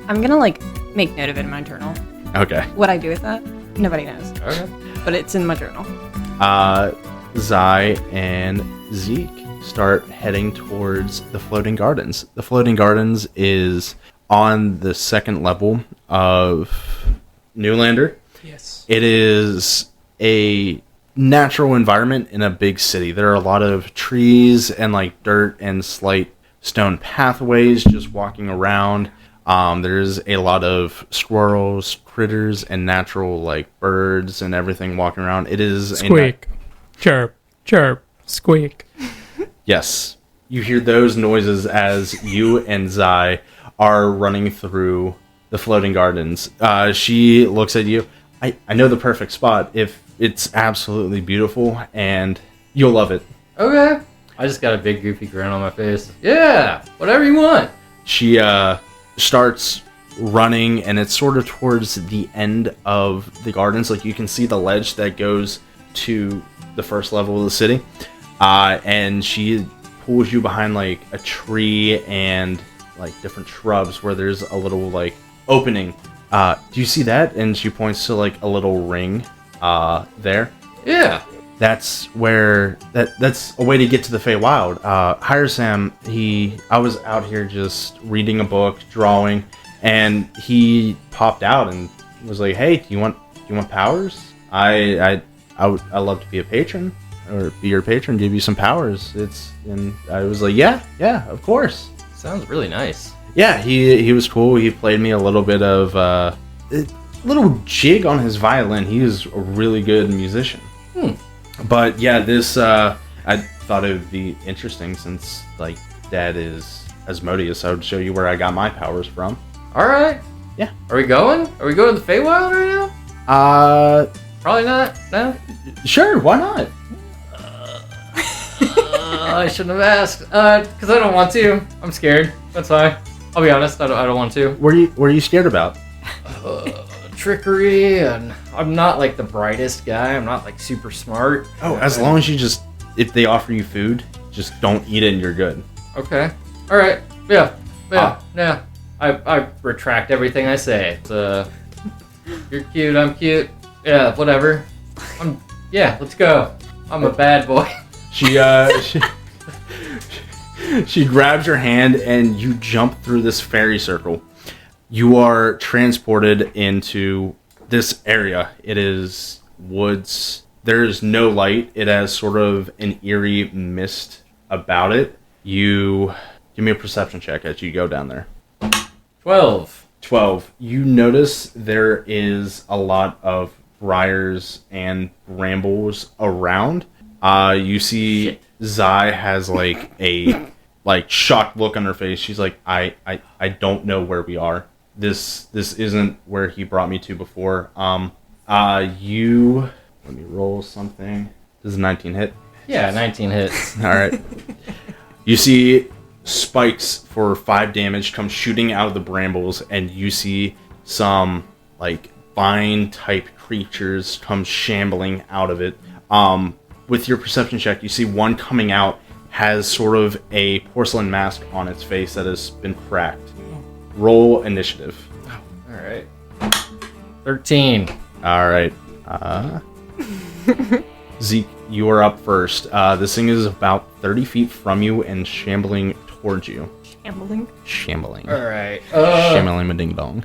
I'm gonna, like, make note of it in my journal. Okay. What I do with that, nobody knows. Okay. But it's in my journal. Zai and Zeke start heading towards the Floating Gardens. The Floating Gardens is on the second level of Newlander. Yes. It is a natural environment in a big city. There are a lot of trees and like dirt and slight stone pathways just walking around. There's a lot of squirrels, critters, and natural like birds and everything walking around. It is Squeak. Chirp. Chirp. Squeak. Yes. You hear those noises as you and Zai are running through the Floating Gardens. She looks at you. I know the perfect spot. If it's absolutely beautiful and you'll love it. Okay. I just got a big goofy grin on my face. Yeah, whatever you want. She starts running and it's sort of towards the end of the gardens. Like you can see the ledge that goes to the first level of the city. And she pulls you behind like a tree and like different shrubs where there's a little like opening. Do you see that? And she points to like a little ring there. Yeah. That's where that's a way to get to the Feywild. Hire Sam, I was out here just reading a book, drawing, and he popped out and was like, "Hey, do you want powers? I would love to be a patron or be your patron, give you some powers." And I was like, yeah, of course. Sounds really nice. Yeah, he was cool. He played me a little bit of a little jig on his violin. He is a really good musician. But yeah, this I thought it would be interesting since like Dad is Asmodeus. I would show you where I got my powers from. All right. Yeah. Are we going? Are we going to the Feywild right now? Probably not. No. Sure. Why not? I shouldn't have asked. Because I don't want to. I'm scared. That's why. I'll be honest. I don't want to. What are you scared about? trickery, and I'm not like the brightest guy. I'm not like super smart. Oh, as long as you just, if they offer you food, just don't eat it and you're good. Okay. All right. Yeah. Yeah. I retract everything I say. You're cute. I'm cute. Yeah. Whatever. Let's go. I'm a bad boy. She grabs your hand and you jump through this fairy circle. You are transported into this area. It is woods. There is no light. It has sort of an eerie mist about it. You give me a perception check as you go down there. 12. You notice there is a lot of briars and brambles around. You see Zai has like a shocked look on her face. She's like, I don't know where we are. This isn't where he brought me to before. Let me roll something. Does a 19 hit? Yeah, 19 hits. All right. You see spikes for 5 damage come shooting out of the brambles, and you see some like vine type creatures come shambling out of it. With your perception check, you see one coming out has sort of a porcelain mask on its face that has been cracked. Roll initiative. All right. 13. All right. Zeke, you are up first. This thing is about 30 feet from you and shambling towards you. Shambling. All right. Shambling my ding dong.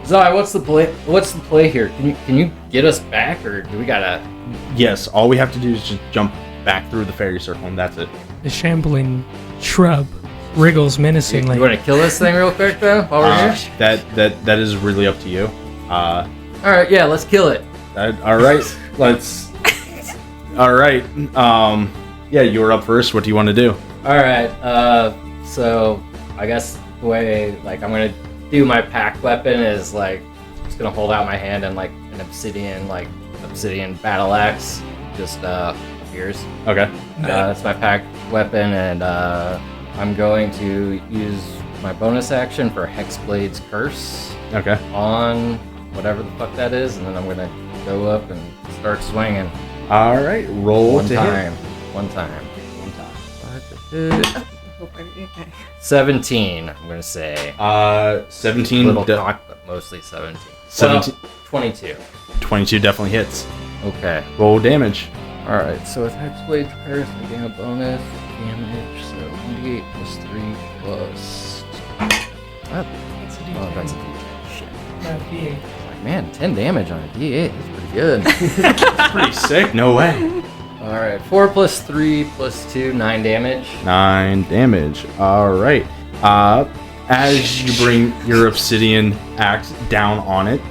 Zai, what's the play here? Can you get us back, or do we gotta? Yes, all we have to do is just jump back through the fairy circle, and that's it. The shambling shrub wriggles menacingly. You want to kill this thing real quick though, while we're here? That is really up to you. All right, yeah, let's kill it. All right, let's. All right. Yeah, you're up first. What do you want to do? All right. So I guess the way I'm gonna do my pack weapon is just gonna hold out my hand and an obsidian battle axe just appears. Okay. That's my pack weapon, and I'm going to use my bonus action for Hexblade's Curse. Okay. On whatever the fuck that is, and then I'm gonna go up and start swinging. All right. Roll One to time. hit. 17, I'm gonna say. 17. Little cock, but mostly 17. 17. Well, 22. 22 definitely hits. Okay. Roll damage. Alright, so with Hexblade's Curse, I gain a bonus damage, so 1d8 plus 3 plus... What? That's a D10. Shit. Man, 10 damage on a D8, that's pretty good. Pretty sick. No way. Alright, 4 plus 3 plus 2, 9 damage. 9 damage. All right. As you bring your obsidian axe down on it,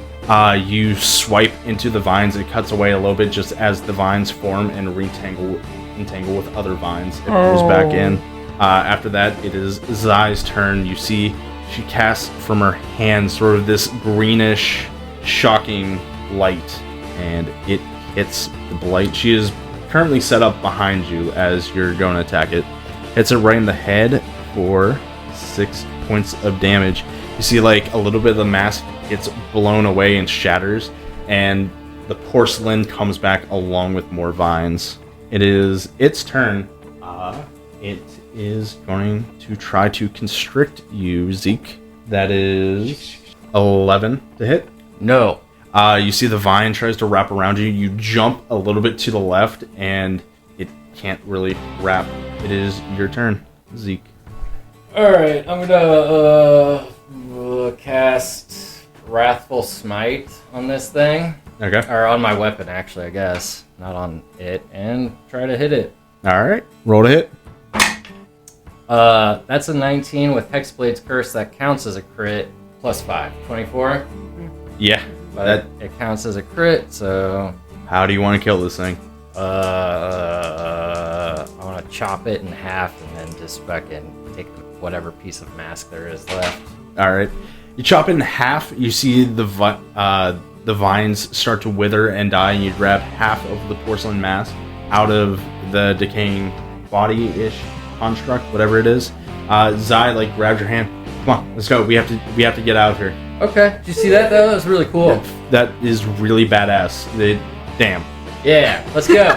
you swipe into the vines. It cuts away a little bit just as the vines form and entangle with other vines. It pulls back in. After that, it is Zai's turn. You see she casts from her hand sort of this greenish, shocking light, and it hits the blight. She is currently set up behind you as you're going to attack it. Hits it right in the head for 6 points of damage. You see a little bit of the mask gets blown away and shatters, and the porcelain comes back along with more vines. It is its turn. It is going to try to constrict you, Zeke. That is 11 to hit. No. You see the vine tries to wrap around you. You jump a little bit to the left, and it can't really wrap. It is your turn, Zeke. Alright, I'm gonna cast Wrathful Smite on this thing. Okay. Or on my weapon, actually, I guess. Not on it. And try to hit it. All right. Roll to hit. That's a 19 with Hexblade's Curse. That counts as a crit. Plus 5. 24. Yeah. But it counts as a crit, so... How do you want to kill this thing? I want to chop it in half and then just fucking take whatever piece of mask there is left. All right. You chop it in half. You see the vines start to wither and die, and you grab half of the porcelain mask out of the decaying body-ish construct, whatever it is. Zai grabs your hand. Come on, let's go. We have to get out of here. Okay. Did you see that though? That was really cool. That is really badass. Damn. Yeah. Let's go.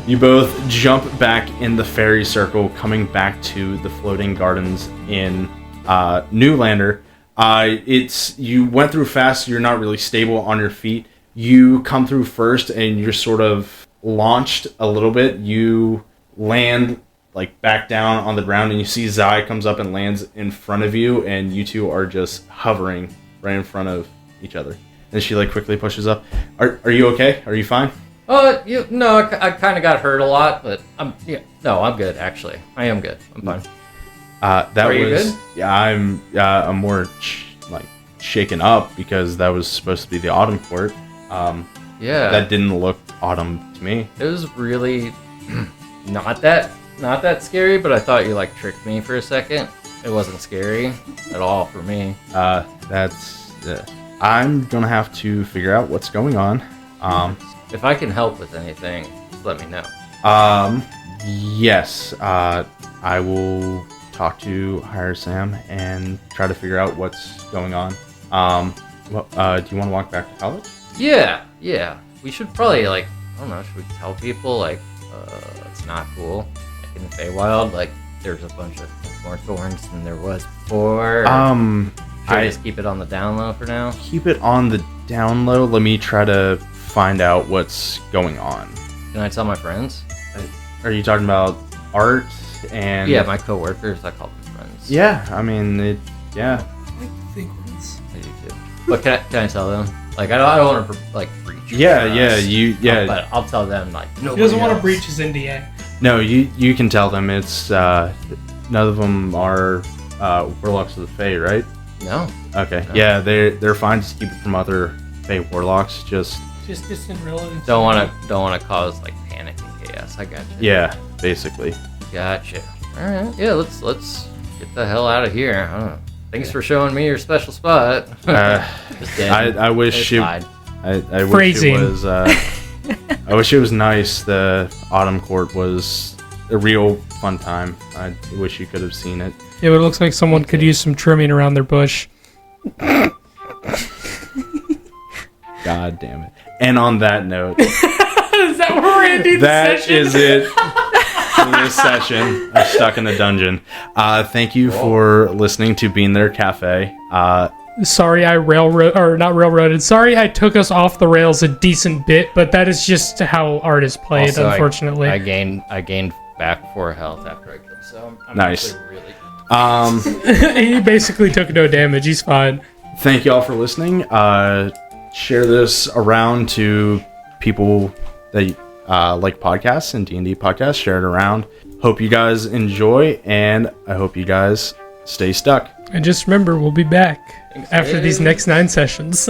You both jump back in the fairy circle, coming back to the floating gardens in Newlander. You went through fast. You're not really stable on your feet. You come through first, and you're sort of launched a little bit. You land like back down on the ground, and you see Zai comes up and lands in front of you, and you two are just hovering right in front of each other. And she like quickly pushes up. Are you okay? Are you fine? No, I kind of got hurt a lot, but I'm good actually. I am good. I'm fine. Are you good? Yeah, I'm more shaken up because that was supposed to be the autumn court. Yeah. That didn't look autumn to me. It was really not that scary, but I thought you like tricked me for a second. It wasn't scary at all for me. I'm gonna have to figure out what's going on. If I can help with anything, just let me know. Yes. I will talk to Hire Sam and try to figure out what's going on. Do you want to walk back to college? Yeah. We should probably should we tell people it's not cool? Like in the Feywild, there's a bunch of more thorns than there was before. Should I just keep it on the down low for now? Keep it on the down low. Let me try to find out what's going on. Can I tell my friends? Are you talking about Art and... Yeah, my coworkers. I call them friends. Yeah, I mean, yeah. I like to think once. I do too. But can I tell them? I don't want to breach. Yeah, But I'll tell them He doesn't want to breach his NDA. No, you can tell them. It's none of them are warlocks of the Fae, right? No. Okay. No. Yeah, they're fine. Just keep it from other Fae warlocks. Just distant relatives. Don't want to cause panic and chaos. I got you. Yeah, basically. Gotcha. All right. Yeah. Let's get the hell out of here. I don't know. Thanks for showing me your special spot. Just kidding. I wish it. Fine. I wish Phrasing. it was. I wish it was nice. The autumn court was a real fun time. I wish you could have seen it. Yeah, but it looks like someone could use some trimming around their bush. God damn it. And on that note, Is that where we're ending the that session? is it for this session of Stuck in a Dungeon. Thank you for listening to Being There Cafe. Sorry I railroaded. Sorry I took us off the rails a decent bit, but that is just how art is played, Also, unfortunately. I gained back 4 health after I killed, so I'm Nice. actually really good. He basically took no damage. He's fine. Thank you all for listening. Share this around to people that like podcasts and D&D podcasts. Share it around. Hope you guys enjoy, and I hope you guys stay stuck. And just remember, we'll be back after these next 9 sessions.